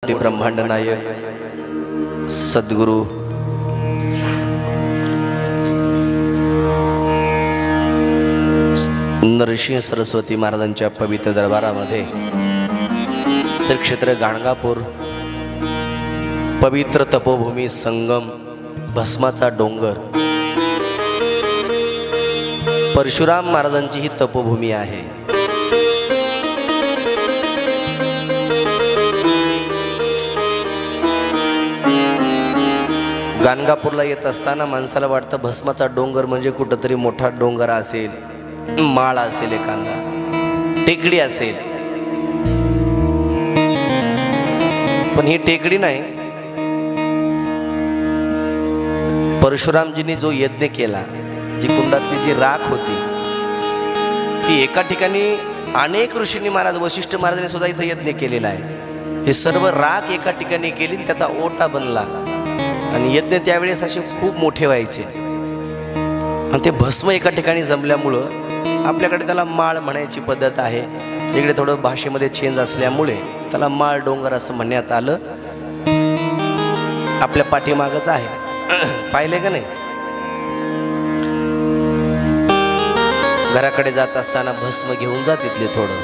ब्रह्मांड नायक सद्गुरु नरसिंह सरस्वती महाराजांच्या पवित्र दरबारामध्ये श्री क्षेत्र गाणगापूर पवित्र तपोभूमी संगम भस्माचा डोंगर परशुराम महाराजांची ही तपोभूमी आहे। गाणगापूरला येत असताना माणसाला वाटतं भस्माचा डोंगर म्हणजे कुठंतरी मोठा डोंगर असेल, माळ असेल, एखादा टेकडी असेल, पण ही टेकडी नाही। परशुरामजींनी जो यज्ञ केला, जी कुंडातली जी राख होती ती एका ठिकाणी अनेक ऋषींनी महाराज वशिष्ठ महाराजांनी सुद्धा इथं यज्ञ केलेला आहे। हे सर्व राख एका ठिकाणी केली, त्याचा ओटा बनला आणि यज्ञ त्यावेळेस असे खूप मोठे व्हायचे आणि ते भस्म एका ठिकाणी जमल्यामुळं आपल्याकडे त्याला माळ म्हणायची पद्धत आहे। इकडे थोडं भाषेमध्ये चेंज असल्यामुळे त्याला माळ डोंगर असं म्हणण्यात आलं। आपल्या पाठीमागच आहे, पाहिले का नाही? घराकडे जात असताना भस्म घेऊन जा तिथले थोडं,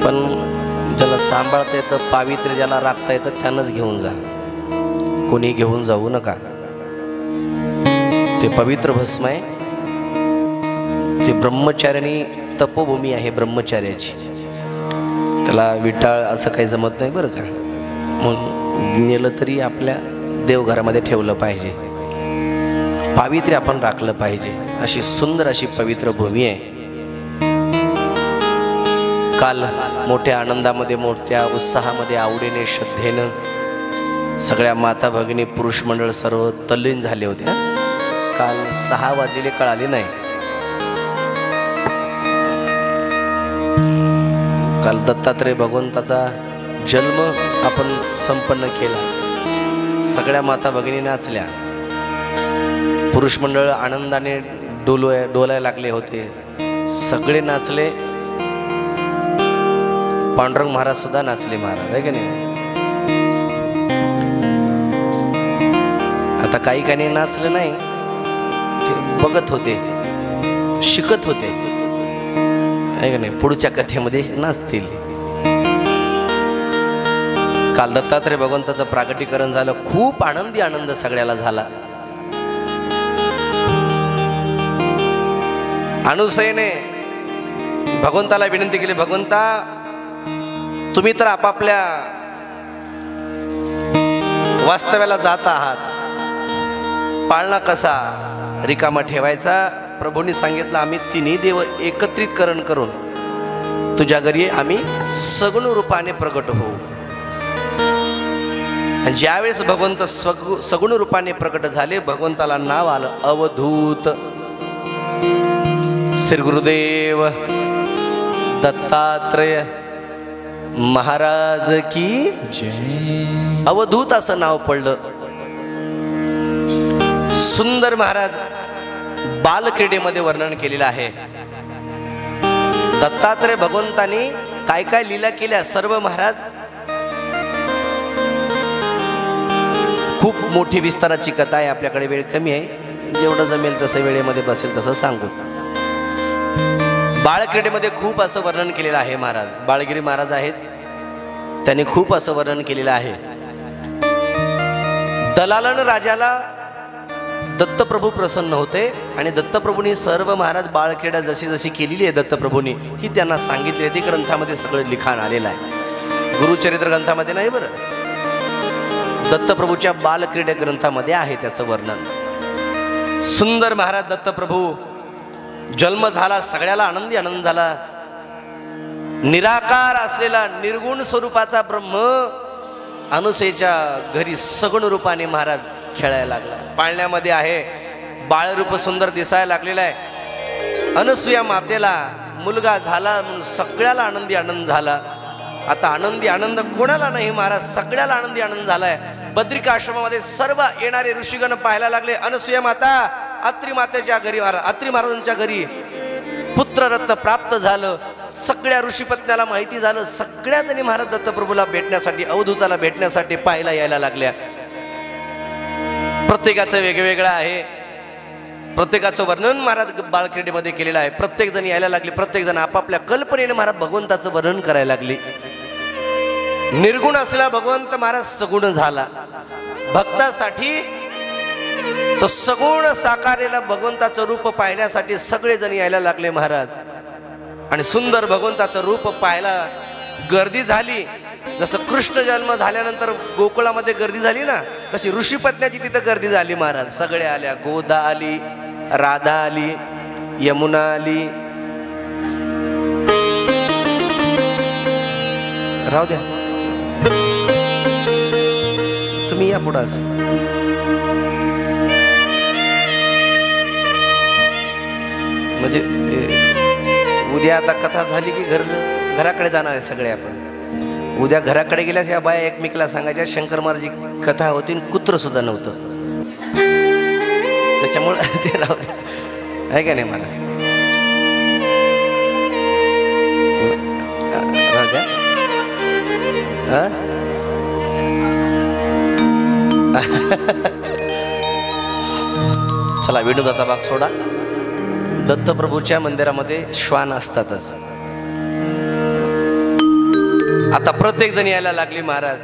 पण ज्याला सांभाळता येतं, पावित्र्य ज्याला राखता येतं त्यानंच घेऊन जा, कोणी घेऊन जाऊ नका। ते पवित्र भस्म आहे, ते ब्रह्मचार्यानी तपोभूमी आहे ब्रह्मचार्याची, त्याला विटाळ असं काही जमत नाही बरं का। म्हणून नेलं तरी आपल्या देवघरामध्ये ठेवलं पाहिजे, पावित्र्य आपण राखलं पाहिजे। अशी सुंदर अशी पवित्र भूमी आहे। काल मोठ्या आनंदामध्ये, मोठ्या उत्साहामध्ये, आवडीने, श्रद्धेनं सगळ्या माता भगिनी, पुरुष मंडळ सर्व तल्लीन झाले होते। काल 6 वाजलेले कळाले नाही। काल दत्तात्रय भगवंताचा जन्म आपण संपन्न केला। सगळ्या माता भगिनी नाचल्या, पुरुष मंडळ आनंदाने डोलायला लागले होते, सगळे नाचले। पांडुरंग महाराज सुद्धा नाचले, महाराज आहे का नाही? आता काही काही नाचले नाही, ते बघत होते, शिकत होते आहे का नाही? पुढच्या कथेमध्ये नाचतील। काल दत्तात्रय भगवंताचं प्रागटीकरण झालं, खूप आनंदी आनंद सगळ्याला झाला। अनुसयेने भगवंताला विनंती केली, भगवंता तुम्ही तर आपापल्या वास्तव्याला जात आहात, पाळणा कसा रिकामा ठेवायचा? प्रभूंनी सांगितलं, आम्ही तिन्ही देव एकत्रितकरण करून तुझ्या घरी आम्ही सगुण रूपाने प्रकट होऊ। आणि ज्यावेळेस भगवंत सगुण रूपाने प्रकट झाले, भगवंताला नाव आलं अवधूत। श्री गुरुदेव दत्तात्रय महाराज की जय। अवधूत असं नाव पडलं। सुंदर महाराज बालक्रीडेमध्ये वर्णन केलेलं आहे। दत्तात्रय भगवंतांनी काय काय लीला केल्या सर्व महाराज, खूप मोठी विस्ताराची कथा आहे। आपल्याकडे वेळ कमी आहे, जेवढं जमेल तसं वेळेमध्ये बसेल तसं सांगू। बाळक्रीडेमध्ये खूप असं वर्णन केलेलं आहे महाराज। बाळगिरी महाराज आहेत, त्यांनी खूप असं वर्णन केलेलं आहे। दलालन राजाला दत्तप्रभू प्रसन्न होते आणि दत्तप्रभूंनी सर्व महाराज बाळक्रीडा जशी जशी केलेली आहे दत्तप्रभूंनी ही त्यांना सांगितली आहे। ती ग्रंथामध्ये सगळं लिखाण आलेलं आहे, गुरुचरित्र ग्रंथामध्ये नाही बरं, दत्तप्रभूच्या बालक्रीडा ग्रंथामध्ये आहे त्याचं वर्णन। सुंदर महाराज दत्तप्रभू जन्म झाला, सगळ्याला आनंदी आनंद झाला। निराकार असलेला निर्गुण स्वरूपाचा ब्रह्म अनुसयेच्या घरी सगुण रूपाने महाराज खेळायला लागला। पाळण्यामध्ये आहे, बाळरूप सुंदर दिसायला लागलेला आहे। अनसुया मातेला मुलगा झाला म्हणून सगळ्याला आनंदी आनंद झाला। आता आनंदी आनंद कोणाला नाही महाराज, सगळ्याला आनंदी आनंद झालाय। बद्रिका आश्रमामध्ये सर्व येणारे ऋषीगण पाहायला लागले, अनसुया माता अत्री मातेच्या घरी, अत्री महाराजांच्या घरी पुत्ररत्न प्राप्त झालं, सगळ्या ऋषीपत्न्याला माहिती झालं, सगळ्या जणी महाराज दत्तप्रभूला भेटण्यासाठी, अवधूताला भेटण्यासाठी पाहायला यायला लागल्या. प्रत्येकाचं वेगवेगळं आहे, प्रत्येकाचं वर्णन महाराज बाळक्रीडेमध्ये केलेलं आहे. प्रत्येक जण यायला लागली, प्रत्येक जण आपापल्या कल्पनेने महाराज भगवंताचं वर्णन करायला लागली. निर्गुण असलेला भगवंत महाराज सगुण झाला. भक्तासाठी तो सगुण साकारलेला भगवंताचं रूप पाहण्यासाठी सगळेजण यायला लागले महाराज. आणि सुंदर भगवंताचं रूप पाहायला गर्दी झाली. जसं कृष्ण जन्म झाल्यानंतर गोकुळामध्ये गर्दी झाली ना, तशी ऋषीपत्न्याची तिथं गर्दी झाली महाराज. सगळ्या आल्या, गोदा आली, राधा आली, यमुना आली. राहू द्या, तुम्ही या पुढं. म्हणजे उद्या आता कथा झाली की घराकडे जाणार आहे सगळे आपण. उद्या घराकडे गेल्यास या बाया एकमेकीला सांगायच्या शंकर महाराजची कथा होती, कुत्र सुद्धा नव्हतं. त्याच्यामुळे ते राहू द्या, आहे का नाही? मला राहू द्या. चला, विनोदाचा भाग सोडा. दत्तप्रभूच्या मंदिरामध्ये श्वान असतातच. आता प्रत्येक जण यायला लागली महाराज.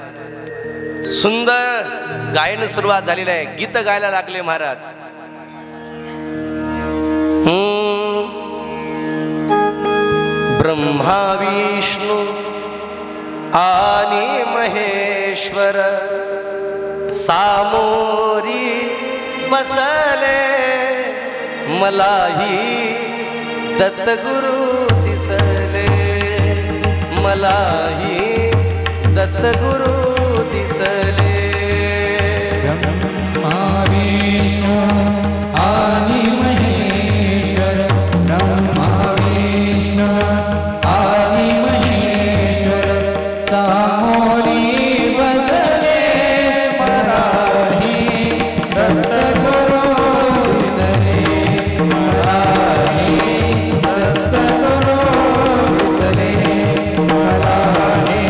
सुंदर गायन सुरुवात झालेलं आहे, गीत गायला लागले महाराज. ब्रह्मा विष्णू आणि महेश्वर सामोरी बसले, मलाही दत्तगुरु दिसले, मलाही दत्तगुरु दिसले. ब्रह्मा विष्णू आणि महेश्वर, ब्रह्मा विष्णू आणि महेश्वर सामोरी बसले, मलाही दत्तगुरु दिसले, मलाही दत्तगुरु दिसले, मलाही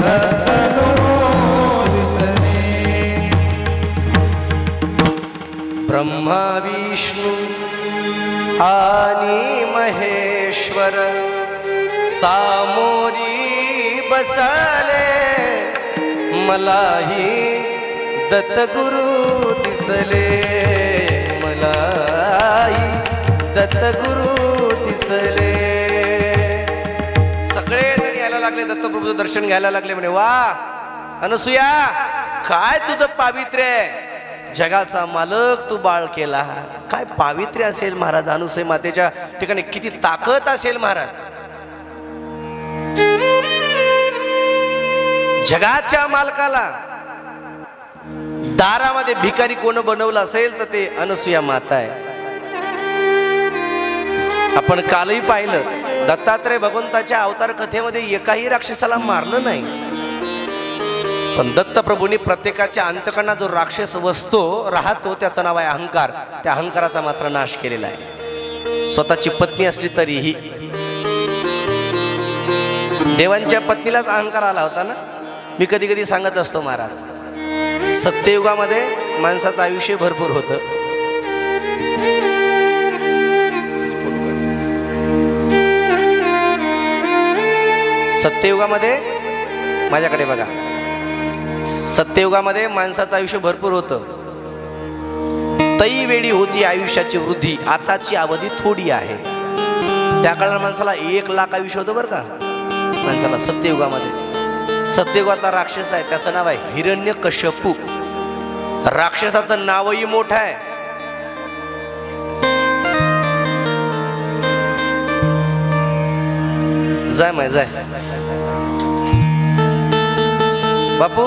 दत्तगुरु दिसले. ब्रह्मा विष्णू आणि महेश्वर सामोरी बसले, मलाही दत्तगुरु दिसले, मलाही दत्तगुरु दिसले. सगळे जण यायला लागले, दत्तप्रभूचं दर्शन घ्यायला लागले. म्हणे, वा अनसुया, काय तुझं पावित्र्य आहे, जगाचा मालक तू बाळ केला. काय पावित्र्य असेल महाराज, अनुसूया मातेच्या ठिकाणी किती ताकद असेल महाराज. जगाच्या मालकाला दारामध्ये भिकारी कोण बनवलं असेल तर ते अनुसूया माता आहे. आपण कालही पाहिलं, दत्तात्रय भगवंताच्या अवतार कथेमध्ये एकाही राक्षसाला मारलं नाही, पण दत्तप्रभूंनी प्रत्येकाच्या अंतकरणात जो राक्षस राहतो त्याचं नाव आहे अहंकार. त्या अहंकाराचा मात्र नाश केलेला आहे. स्वतःची पत्नी असली तरीही देवांच्या पत्नीलाच अहंकार आला होता ना. मी कधी कधी सांगत असतो महाराज, सत्ययुगामध्ये माणसाचं आयुष्य भरपूर होतं. सत्ययुगामध्ये माझ्याकडे बघा, सत्ययुगामध्ये माणसाचं आयुष्य भरपूर होतं. तई वेळी होती आयुष्याची वृद्धी, आताची अवधी थोडी आहे. त्या काळाला माणसाला 1 लाख आयुष्य होतं बरं का माणसाला सत्ययुगामध्ये. सत्ययुगातला राक्षस आहे, त्याचं नाव आहे हिरण्यकश्यपू. राक्षसाचं नावही मोठं आहे. जाय माय जाय बापू.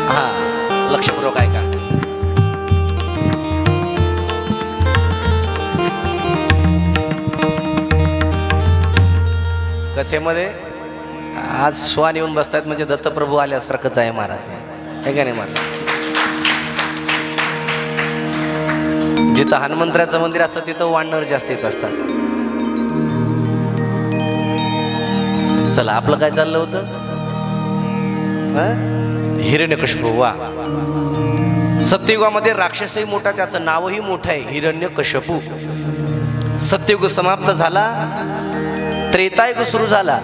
हा, लक्षपूर्वक ऐका. कथेमध्ये आज श्वान येऊन बसतायत म्हणजे दत्तप्रभू आल्यासारखंच आहे महाराज, हे का नाही महाराज? जिथं हनुमंतराचं मंदिर असतं तिथं वानर जास्त येत असतात. चला आपलं काय चाललं होतं? हिरण्यकशिपू. वा, सत्ययुगामध्ये राक्षसही मोठा, त्याचं नावही मोठं आहे, हिरण्यकशिपू. सत्ययुग समाप्त झाला, त्रेतायुग सुरू झाला.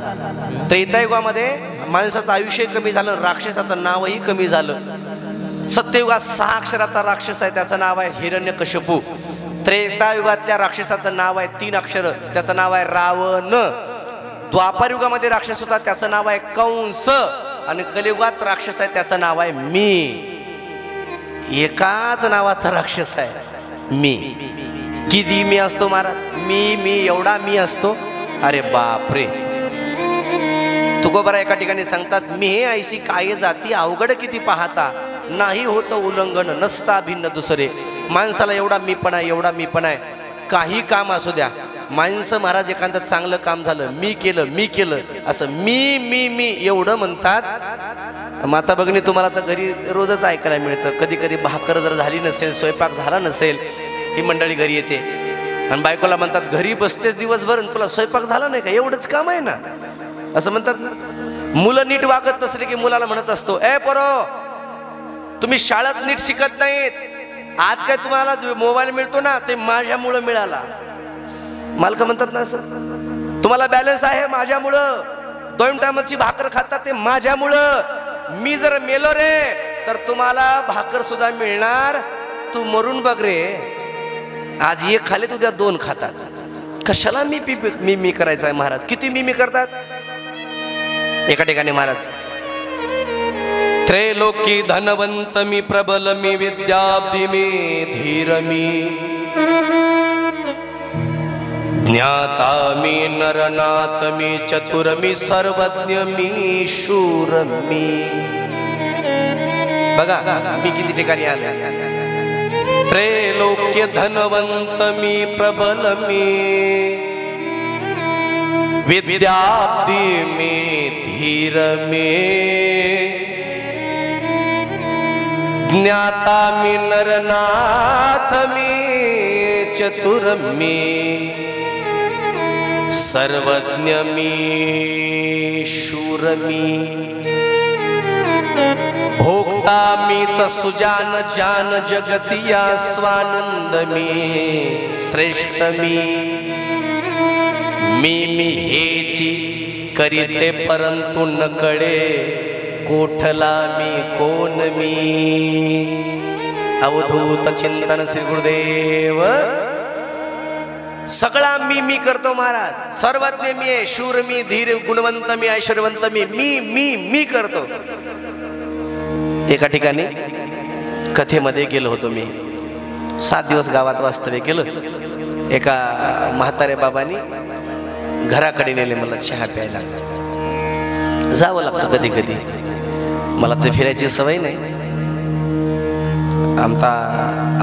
त्रेतायुगामध्ये माणसाचं आयुष्य कमी झालं, राक्षसाचं नावही कमी झालं. सत्ययुगात 6 अक्षराचा राक्षस आहे, त्याचं नाव आहे हिरण्यकशिपू. त्रेतायुगातल्या राक्षसाचं नाव आहे 3 अक्षर, त्याचं नाव आहे रावण. द्वापार युगामध्ये राक्षस होता, त्याचं नाव आहे कंस. आणि कलियुगात राक्षस आहे, त्याचं नाव आहे मी. एकाच नावाचा राक्षस आहे मी. किती मी असतो महाराज? मी एवढा मी असतो. अरे बापरे. तुकोबारा एका ठिकाणी सांगतात, मी हे ऐसी काय जाती अवघड किती पाहता, नाही होतं उल्लंघन नसता भिन्न दुसरे. माणसाला एवढा मी पण आहे, एवढा मी पण आहे. काही काम असू द्या, माणसं महाराज एखादं चांगलं काम झालं, मी केलं असं मी एवढं म्हणतात. माता भगिनी, तुम्हाला तर घरी रोजच ऐकायला मिळतं. कधी कधी भाकर जर झाली नसेल, स्वयंपाक झाला नसेल, ही मंडळी घरी येते आणि बायकोला म्हणतात, घरी बसतेच दिवसभर आणि तुला स्वयंपाक झाला नाही का, एवढंच काम आहे ना, असं म्हणतात ना. मुलं नीट वागत नसले की मुलाला म्हणत असतो, ए पोरो, तुम्ही शाळेत नीट शिकत नाहीत. आज काय तुम्हाला मोबाईल मिळतो ना, ते माझ्यामुळं मिळाला. मालक म्हणतात ना असं, तुम्हाला बॅलन्स आहे माझ्यामुळं, 2 टायमाची भाकर खाता ते माझ्यामुळं. मी जर मेलो रे तर तुम्हाला भाकर सुद्धा मिळणार, तू मरून बघ रे. आज 1 खाले उद्या 2 खातात. कशाला मी करायचं आहे महाराज? किती मी करतात. एका ठिकाणी महाराज, त्रैलोकी धनवंत मी, प्रबल मी, विद्याब्धी मी, धीर मी, ज्ञाता मी, नरनाथ मी, चतुर मी, सर्वज्ञ मी, शूर मी. बघा मी किती ठिकाणी आले. त्रैलोक्य धनवंत मी, प्रबल मी, विद्याब्धी मी, धीर मी, ज्ञाता मी, नरनाथ मी, चतुर मी, सर्वज्ञ मी, शूर मी, भोक्ता मीच सुजान जान जगतिया, स्वानंद मी, श्रेष्ठ मी हेची करीते परंतु न कळे, कोठला मी कोण मी. अवधूत चिंतन श्री गुरुदेव. सगळा मी करतो महाराज. सर्वज्ञ मी आहे, शूर मी, धीर, गुणवंत मी, ऐश्वर्यवंत मी करतो. एका ठिकाणी कथेमध्ये गेलो होतो मी. 7 दिवस गावात वास्तव्य केलं. एका म्हाताऱ्या बाबांनी घराकडे नेले मला चहा प्यायला. जावं लागतं कधी कधी, मला तर फिरायची सवय नाही. आमचा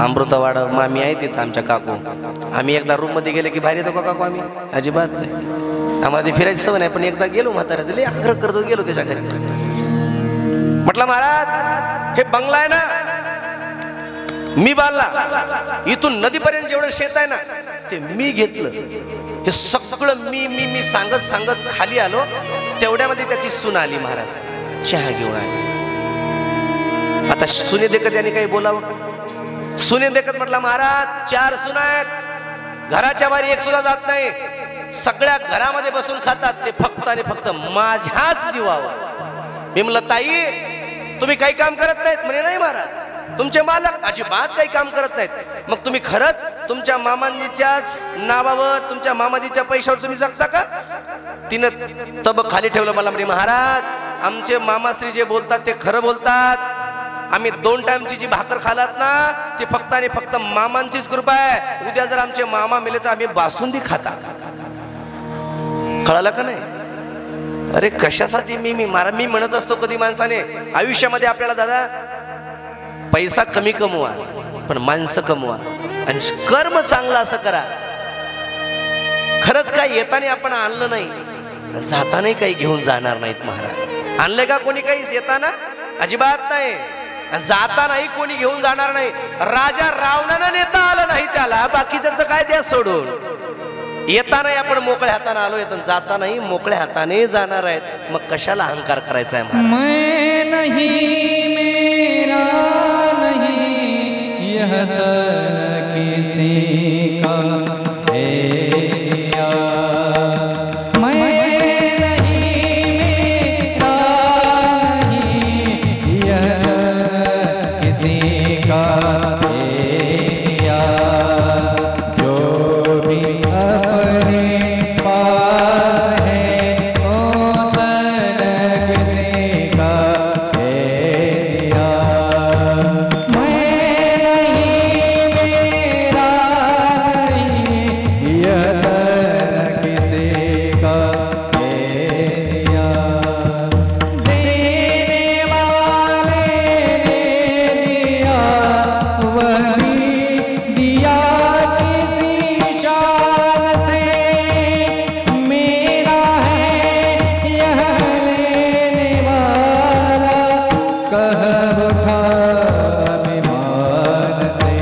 अमृतवाड मामी आहे तिथं, आमच्या काकू. आम्ही एकदा रूम मध्ये गेले की बाहेर येतो का काकू? आम्ही अजिबात नाही, आम्हाला ती फिरायची सवय नाही. पण एकदा गेलो म्हाताऱ्यात, लय आग्रह करतो, गेलो त्याच्या घरी. म्हटलं महाराज, हे बंगला आहे ना मी बांधला, इथून नदीपर्यंत जेवढं शेत आहे ना ते मी घेतलं. हे सगळं मी सांगत खाली आलो. तेवढ्यामध्ये त्याची सून आली महाराज, चहा घेऊन आली. आता सुने देखत यांनी काही बोलावं का? सुने देखत म्हटलं महाराज 4 सुना आहेत, घराच्या बाहेर एक सुद्धा जात नाही, सगळ्या घरामध्ये बसून खातात, ते फक्त आणि फक्त माझ्याच जीवावर. मी म्हणलं ताई, तुम्ही काही काम करत नाहीत? म्हणे नाही महाराज, तुमचे मालक अजिबात काही काम करत नाहीत. मग तुम्ही खरंच तुमच्या मामांजीच्याच नावावर, तुमच्या मामाजीच्या पैशावर तुम्ही जगता का? तिनं तब खाली ठेवलं. मला म्हणजे महाराज, आमचे मामाश्री जे बोलतात ते खरं बोलतात. आम्ही 2 टाइमची जी भाकर खालात ना, ती फक्त आणि फक्त मामांचीच कृपा आहे. उद्या जर आमचे मामा मेले तर आम्ही बासुंदी खाता. कळालं का नाही? अरे कशासाठी मी म्हणत असतो कधी माणसाने आयुष्यामध्ये आपल्याला, दादा पैसा कमी कमवा पण माणसं कमवा आणि कर्म चांगलं असं करा. खरंच काय येताना आपण आणलं नाही, जातानाही काही घेऊन जाणार नाहीत महाराज. आणले का कोणी काहीच येताना? अजिबात नाही. जातानाही कोणी घेऊन जाणार नाही. राजा रावणानं नेता आलं नाही त्याला, बाकीच्यांचं काय द्या सोडून. येतानाही आपण मोकळ्या हाताने आलो, जातानाही मोकळ्या हाताने जाणार आहेत. मग कशाला अहंकार करायचा आहे महाराज? मैं नहीं मेरा नहीं यह तन किसी का है दिया. मैं नहीं मेरा नहीं यह तन किसी का है दिया. जो भी अपने पास है वो तन किसी का है दिया. मैं नहीं मेरा नहीं यह तन किसी का है दिया. देने वाले ने दिया वही दिया किसी शान से. मेरा है यह लेने वाला कह उठा अभिमान से.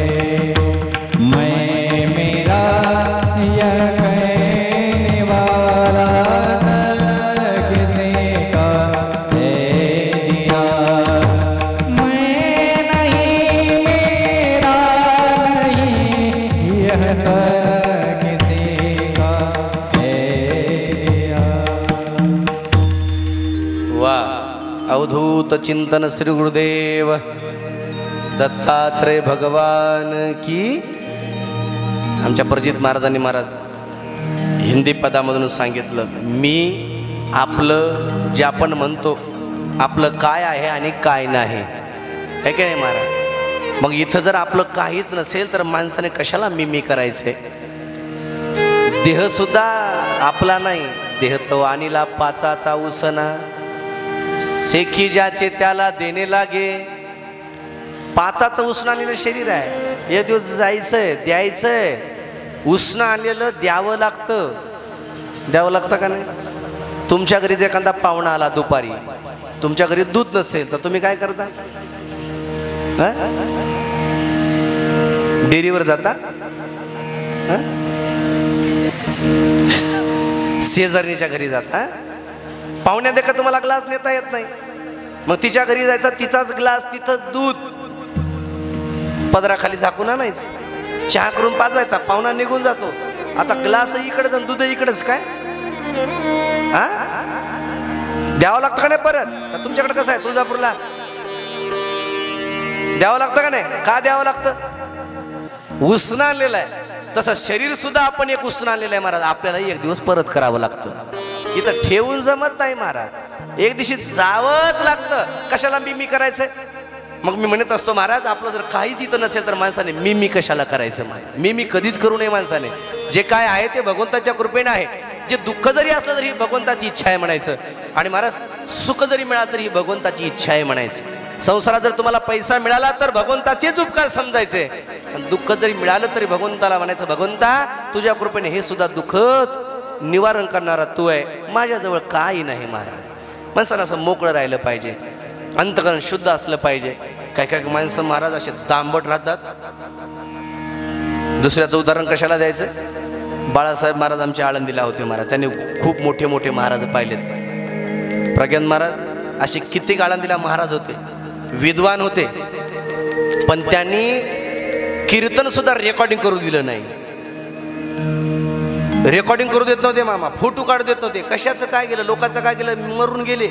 मैं मेरा यह कहने वाला न किसी का है दिया. मैं नहीं मेरा नहीं यह तन किसी का है दिया. वा, अवधूत चिंतन श्री गुरुदेव दत्तात्रय भगवान की. आमच्या प्रजित महाराजांनी महाराज हिंदी पदामधून सांगितलं, मी आपलं जे आपण म्हणतो आपलं काय आहे आणि काय नाही, हे की नाही महाराज? मग इथं जर आपलं काहीच नसेल तर माणसाने कशाला मी करायचंय? देह सुद्धा आपला नाही. देह तो आणीला पाचाचा उसना, सेखी ज्याचे त्याला देणे लागे. पाचाचं उसणं आणलेलं शरीर आहे, एक दिवस जायचंय, द्यायचंय. उसणं आणलेलं द्यावं लागतं. द्यावं लागतं का नाही? तुमच्या घरी जर एखादा पाहुणा आला दुपारी, तुमच्या घरी दूध नसेल तर तुम्ही काय करता? डेअरीवर जाता? शेजारणीच्या घरी जाता? पाहुण्या देखा तुम्हाला ग्लास नेता येत नाही, मग तिच्या घरी जायचा, तिचाच ग्लास, तिथं दूध पदराखाली झाकून आणायचं, चहा करून पाजवायचा, पाहुणा निघून जातो. आता ग्लास इकडे जाऊन दूध इकडेच काय? हा, द्यावं लागतं का नाही परत? का तुमच्याकडे कसं आहे तुळजापूरला द्यावं लागतं का नाही? का द्यावं लागतं? उसणं आणलेलं आहे. तसं शरीर सुद्धा आपण एक उसणं आणलेलं आहे महाराज, आपल्याला एक दिवस परत करावं लागतं. इथं ठेवून जमत नाही महाराज, एक दिवशी जावंच लागतं. कशाला मी करायचंय? मग मी म्हणत असतो महाराज, आपलं जर काहीच इथं नसेल तर माणसाने मी कशाला करायचं? मी कधीच करू नये माणसाने. जे काय आहे ते भगवंताच्या कृपेने आहे. जे दुःख जरी असलं तरी भगवंताची इच्छा आहे म्हणायचं. आणि महाराज, सुख जरी मिळालं तरी भगवंताची इच्छा आहे म्हणायचं. संसारात जर तुम्हाला पैसा मिळाला तर भगवंताचेच उपकार समजायचे. दुःख जरी मिळालं तरी भगवंताला म्हणायचं, भगवंता तुझ्या कृपेने हे सुद्धा दुःखच निवारण करणारा तू आहे, माझ्याजवळ काही नाही. महाराज, माणसाला असं मोकळं राहिलं पाहिजे, अंतकरण शुद्ध असलं पाहिजे. काय काय माणसं महाराज असे दांबट राहतात. दुसऱ्याचं उदाहरण कशाला द्यायचं? बाळासाहेब महाराज आमच्या आळंदीला होते महाराज, त्यांनी खूप मोठे मोठे महाराज पाहिलेत. प्रज्ञान महाराज असे कित्येक आळंदीला महाराज होते, विद्वान होते, पण त्यांनी कीर्तन सुद्धा रेकॉर्डिंग करू दिलं नाही. रेकॉर्डिंग करू देत नव्हते मामा, फोटो काढू देत नव्हते. कशाचं काय गेलं, लोकांचं काय गेलं, मरून गेले.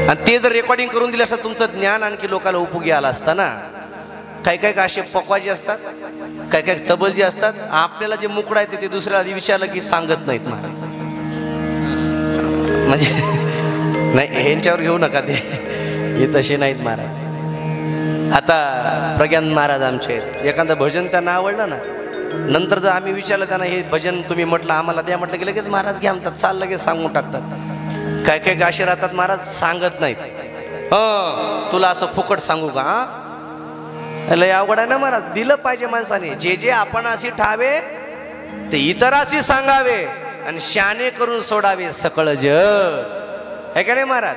आणि ते जर रेकॉर्डिंग करून दिलं असतं तुमचं ज्ञान आणखी लोकांना उपयोगी आला असता ना. काही काही असे पकवाजी असतात, काही काही तबलजी असतात, आपल्याला जे मुकडा येते ते दुसऱ्याला विचारलं की सांगत नाहीत महाराज. म्हणजे नाही, ह्यांच्यावर घेऊ नका, ते हे तसे नाहीत महाराज. आता प्रज्ञान महाराज आमचे एखादं भजन त्यांना आवडलं ना, नंतर जर आम्ही विचारलं त्यांना हे भजन तुम्ही म्हटलं आम्हाला द्या, म्हटलं की लगेच महाराज घ्या म्हणतात, चाल लगेच सांगून टाकतात. काय काय असे राहतात महाराज, सांगत नाहीत. तुला असं फुकट सांगू का? लय अवघड आहे ना महाराज. दिलं पाहिजे माणसाने. जे जे आपण अशी ठावे ते इतराशी सांगावे. आणि शाने करून सोडावे सकळ जग. हे का नाही महाराज?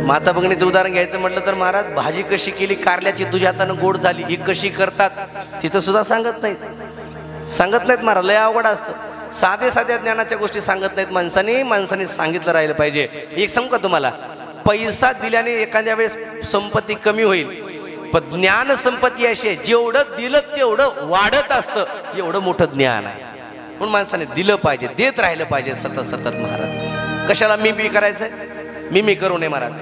माता भगिनीचं उदाहरण घ्यायचं म्हटलं तर महाराज, भाजी कशी केली कारल्याची तुझ्या हातानं गोड झाली, ही कशी करतात तिथं सुद्धा सांगत नाहीत महाराज. लय अवघड असतं. साध्या ज्ञानाच्या गोष्टी सांगत नाहीत माणसाने सांगितलं राहिलं पाहिजे. एक सांगू का तुम्हाला, पैसा दिल्याने एखाद्या वेळेस संपत्ती कमी होईल, पण ज्ञान संपत्ती अशी आहे, जेवढं दिलं तेवढं वाढत असतं. एवढं मोठं ज्ञान आहे. म्हणून माणसाने दिलं पाहिजे, देत राहिलं पाहिजे सतत महाराज. कशाला मी करायचंय? मी करू नये महाराज.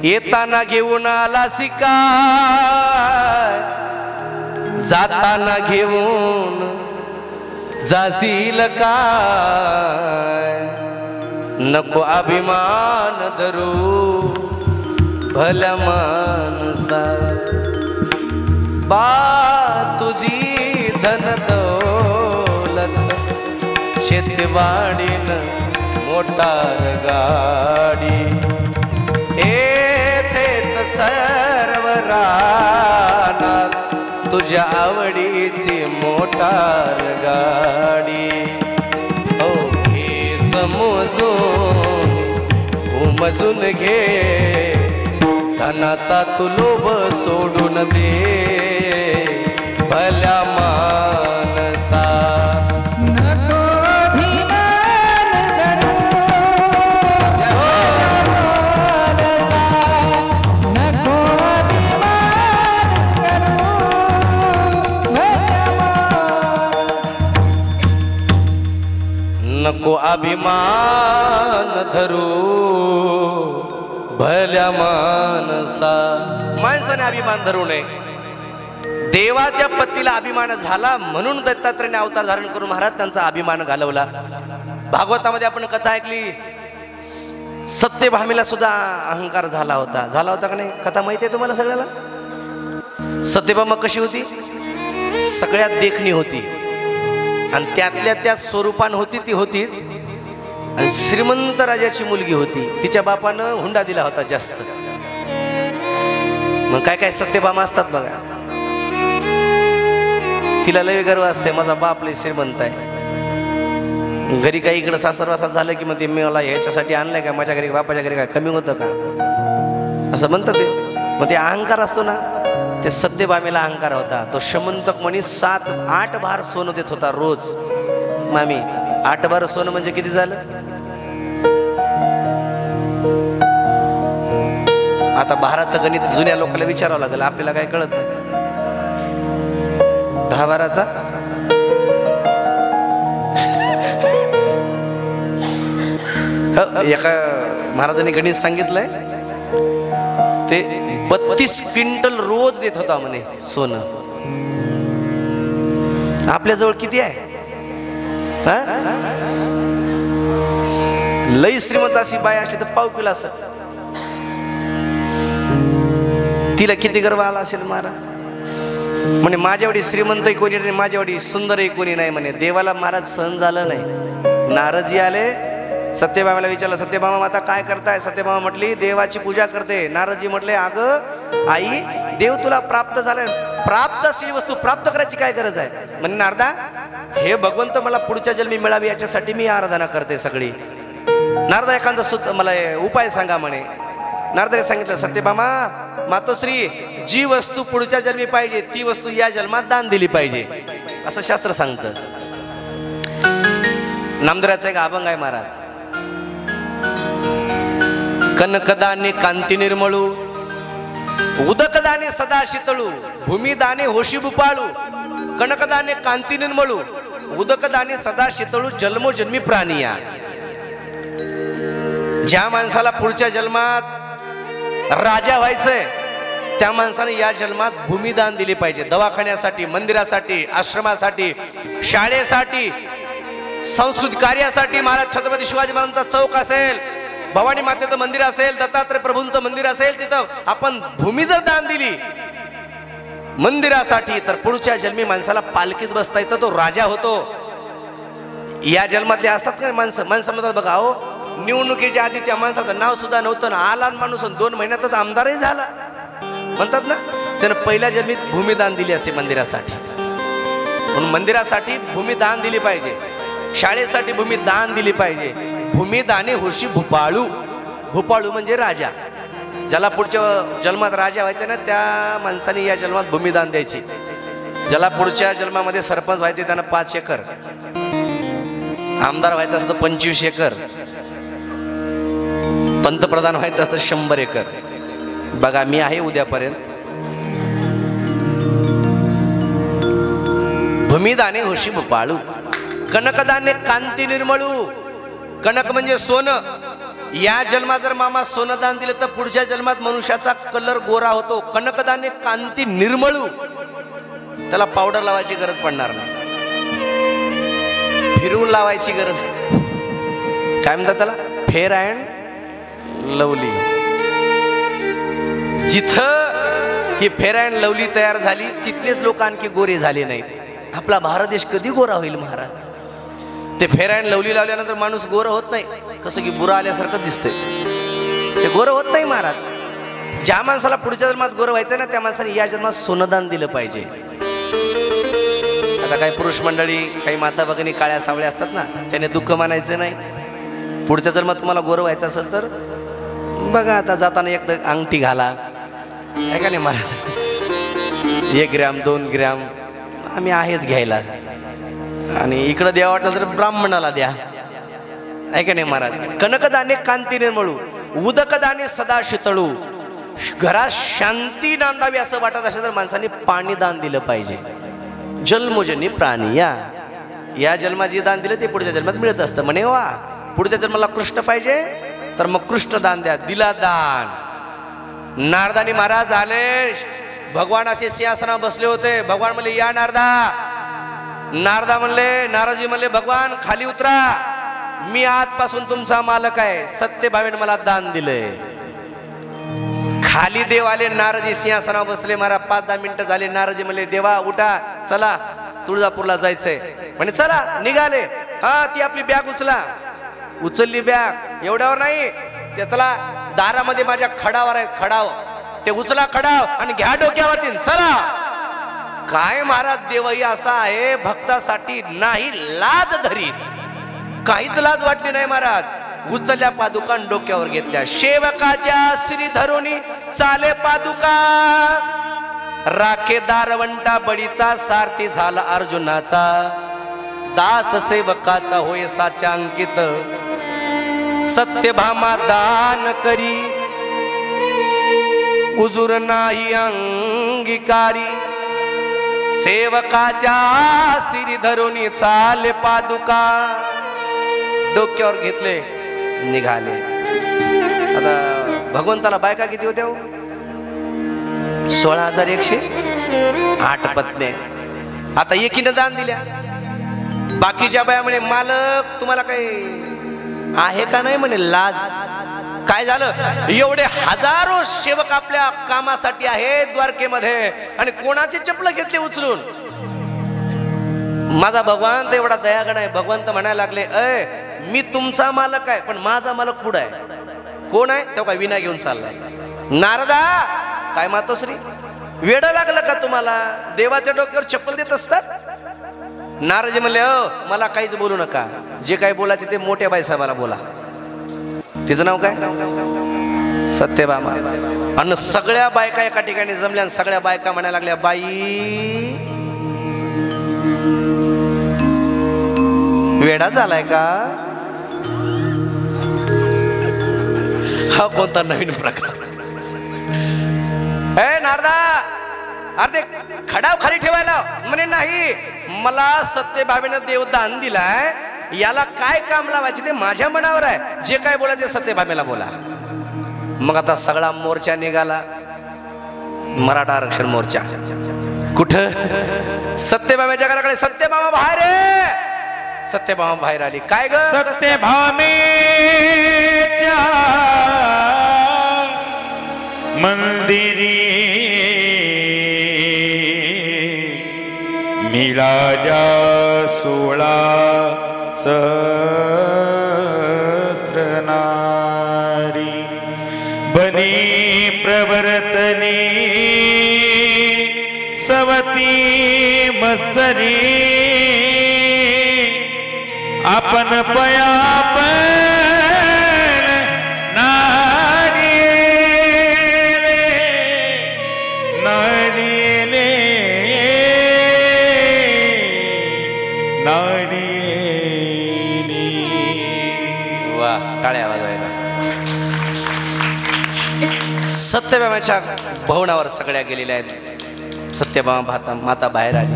येताना घेऊन आला सिका, जाताना घेऊन जाशील काय. नको अभिमान धरू भल्या माणसा, बा तुझी धन दौलत शेतवाडीन मोटार गाडी, येथेच सर्व रानात तुझ्या आवडीची मोटार गाडी. ओ हे समजून उमजून घे, धनाचा तू लोभ सोडून दे भल्या मानसा. नको अभिमान धरू भल्या माणसा. माणसाने अभिमान धरू नये. देवाच्या पत्नीला अभिमान झाला म्हणून दत्तात्रेयाने अवतार धारण करून महाराज त्यांचा अभिमान घालवला. भागवतामध्ये आपण कथा ऐकली, सत्यभामेला सुद्धा अहंकार झाला होता का नाही? कथा माहिती आहे तुम्हाला सगळ्याला? सत्यभामा कशी होती? सगळ्यात देखणी होती आणि त्यातल्या त्यात स्वरूपान होती, ती होतीच. आणि श्रीमंत राजाची मुलगी होती, तिच्या बापानं हुंडा दिला होता जास्त. मग काय सत्यभामा असतात बघा, तिला लय गर्व असते, माझा बाप लय श्रीमंत आहे. घरी काही इकडं सासरवासात झालं की मग ते मी मला ह्याच्यासाठी आणलंय का, माझ्या घरी बापाच्या घरी काय कमी होतं का, असं म्हणतात ते. मग ते अहंकार असतो ना, ते सत्यभामेला अहंकार होता. तो श्रीमंतक म्हणी 7-8 भार सोनं देत होता रोज. मामी 8 भार सोनं म्हणजे किती झालं? आता भाराचं गणित जुन्या लोकांना विचारावं लागेल, आपल्याला काय कळत नाही. 10 भाराचा एका महाराजांनी गणित सांगितलंय, ते 32 क्विंटल रोज देत होता म्हणे सोनं. आपल्याजवळ किती आहे? लई श्रीमंत अशी बाय असली तर पाव किलो असं. तिला किती गर्व आला असेल महाराज. म्हणे माझ्या एवढी श्रीमंतही कोणी नाही, माझ्या एवढी सुंदरही कोणी नाही म्हणे. देवाला महाराज सहन झालं नाही. नारदजी आले, सत्यभामेला विचारलं, सत्यभामा माता काय करताय? सत्यभामा म्हटली देवाची पूजा करते. नारदजी म्हटले, अगं आई, देव तुला प्राप्त झालाय, प्राप्त असलेली वस्तू प्राप्त करायची काय गरज आहे? म्हणे नारदा, हे भगवंत मला पुढच्या जन्मी मिळावी याच्यासाठी मी आराधना करते सगळी. नारदा एखादा सुद्धा मला उपाय सांगा म्हणे. नारदाने सांगितलं, सत्यभामा मातोश्री, जी वस्तू पुढच्या जन्मी पाहिजे ती वस्तू या जन्मात दान दिली पाहिजे, असं शास्त्र सांगतं. नामदेवाचा एक अभंग आहे महाराज. कनकदाने कांती निर्मळू, उदकदाने सदा शीतळू, भूमिदाने होशी भूपाळू. कनकदाने कांती निर्मळू, उदकदाने सदा शीतळू, जन्मोजन्मी प्राणिया. ज्या माणसाला पुढच्या जन्मात राजा व्हायचंय त्या माणसाने या जन्मात भूमिदान दिली पाहिजे. दवाखान्यासाठी, मंदिरासाठी, आश्रमासाठी, शाळेसाठी, संस्कृत कार्यासाठी. महाराज छत्रपती शिवाजी महाराजांचा चौक असेल, भवानी मातेचं मंदिर असेल, दत्तात्रय प्रभूंचं मंदिर असेल, तिथं आपण भूमी जर दान दिली मंदिरासाठी, तर पुढच्या जन्मी माणसाला पालखीत बसता येतं, तो राजा होतो. या जन्मातले असतात का माणसं म्हणतात बघा, अहो निवडणुकीच्या आधी त्या माणसाचं नाव सुद्धा नव्हतं ना, आला माणूस 2 महिन्यातच आमदारही झाला म्हणतात ना. त्यानं पहिल्या जन्मीत भूमिदान दिली असते मंदिरासाठी. म्हणून मंदिरासाठी भूमिदान दिली पाहिजे. शाळेसाठी भूमी दान दिली पाहिजे. भूमिदाने होशी भूपाळू. भूपाळू म्हणजे राजा. ज्याला पुढच्या जन्मात राजा व्हायचं ना त्या माणसाने या जन्मात भूमिदान द्यायची. ज्याला पुढच्या जन्मामध्ये सरपंच व्हायचे त्यांना 5 एकर, आमदार व्हायचं असतं 25 एकर, पंतप्रधान व्हायचं असतं 100 एकर. बघा मी आहे उद्यापर्यंत. भूमिदाने होशी भूपाळू. कनकदाने कांती निर्मळू. कनक म्हणजे सोनं. या जन्मात जर मामा सोनं दान दिलं तर पुढच्या जन्मात मनुष्याचा कलर गोरा होतो. कनकदाने कांती निर्मळू. त्याला पावडर लावायची गरज पडणार नाही, फिरवून लावायची गरज. काय म्हणतात त्याला? Fair and lovely. जिथं ही फेअर अँड लवली तयार झाली तिथलेच लोक आणखी गोरे झाले नाहीत. आपला भारत देश कधी गोरा होईल महाराज? ते फेअर अँड लवली लावल्यानंतर माणूस गोरा होत नाही, कसं की बुरा आल्यासारखं दिसतंय. ते गोरं होत नाही महाराज. ज्या माणसाला पुढच्या जन्मात गोरं व्हायचं ना त्या माणसाने या जन्मात सोनदान दिलं पाहिजे. आता काही पुरुष मंडळी, काही माता भगिनी काळ्या सावळ्या असतात ना, त्याने दुःख मानायचं नाही. पुढच्या जन्मात तुम्हाला गोरं व्हायचं असेल तर बघा, आता जाताना एक अंगठी घाला, आहे का नाही महाराज? 1 ग्रॅम 2 ग्रॅम आम्ही आहेच घ्यायला. आणि इकडं द्या वाटलं तर ब्राह्मणाला द्या, आहे का नाही महाराज? कनकदाने कांती निर्मळू. उदकदाने सदा शीतळू. घरात शांती नांदावी असं वाटत असेल तर माणसाने पाणी दान दिलं पाहिजे. जन्मोजनी प्राणी या जन्मात जे दान दिलं ते पुढच्या जन्मात मिळत असतं म्हणे. वा, पुढच्या जन्माला कृष्ण पाहिजे तर मग कृष्ण दान द्या. दिला दान. नारदानी महाराज आले, भगवान असे सिंहासनावर बसले होते. भगवान म्हणले या नारदा. नारदा म्हणले, नारदजी म्हणले भगवान खाली उतरा, मी आजपासून तुमचा मालक आहे. सत्यभावेने मला दान दिलंय. खाली देव आले, नारदजी सिंहासनावर बसले. महाराज 5-10 मिनिटं झाले. नारदजी म्हणले देवा उठा, चला तुळजापूरला जायचंय. म्हणे चला. निघाले. हा, ती आपली बॅग उचला. उचलली बॅग. एवढ्यावर नाही, ते चला दारामध्ये माझ्या खडावर आहे, खडाव ते उचला, खडाव आणि घ्या डोक्यावरती, चला. काय महाराज, देवही असा आहे, भक्तासाठी नाही लाज धरीत. काहीच लाज वाटली नाही महाराज. उचलल्या पादुका डोक्यावर घेतल्या. सेवकाच्या श्री धरुनी चाले पादुका. राखे दारवंटा बळीचा सारथी झाला अर्जुनाचा. दास सेवकाचा होय साच्या अंकित. सत्यभामा दान करी उजूर नाही अंगीकारी. सेवकाच्या शिरी धरुनी चाले पादुका. डोक्यावर घेतले, निघाले. आता भगवंताला बायका किती होत्या? 16,108 पत्नी. आता एकीनं दान दिल्या. बाकीच्या बाया म्हणे मालक तुम्हाला काही आहे का नाही म्हणे लाज. काय झालं? एवढे हजारो सेवक आपल्या कामासाठी आहेत द्वारकेमध्ये आणि कोणाचे चपल घेतले उचलून. माझा भगवंत एवढा दयागण आहे. भगवंत म्हणायला लागले अय मी तुमचा मालक आहे पण माझा मालक पुढे आहे. कोण आहे? तो काय विना घेऊन चाललाय. नारदा काय मातोश्री वेड लागलं का तुम्हाला? देवाच्या डोक्यावर चप्पल देत असतात. नारदजी म्हणले मला काहीच बोलू नका. जे काही बोलायचे ते मोठ्या बाईसाहेबाला बोला. तिचं नाव काय? सत्यभामा. आणि सगळ्या बायका एका ठिकाणी जमल्या. सगळ्या बायका म्हणायला लागल्या बाई वेडा झालाय का? हा कोणता नवीन प्रकार? ए नारदा अरे खडाव खाली ठेवायला म्हणे नाही. मला सत्यभावेनं देवदान दिलाय. याला काय काम लावायचे ते माझ्या मनावर आहे. जे काय बोलायचे सत्यभामेला बोला. मग आता सगळा मोर्चा निघाला. मराठा आरक्षण मोर्चा. कुठं? सत्यभामेच्या घराकडे. सत्यभामा बाहेर आहे. सत्यभामा बाहेर आली. काय ग? सत्यभामेच्या मंदिरी मिळाल्या 16 सहस्र नारी. बनी प्रवर्तनी सवती मत्सरी. आपण पयापण नाडिये नाडिये नाडिये. वा, टाळ्या वाजवायला. सत्यभामाच्या भवनावर सगळ्या गेलेल्या आहेत. सत्यभामा माता बाहेर आली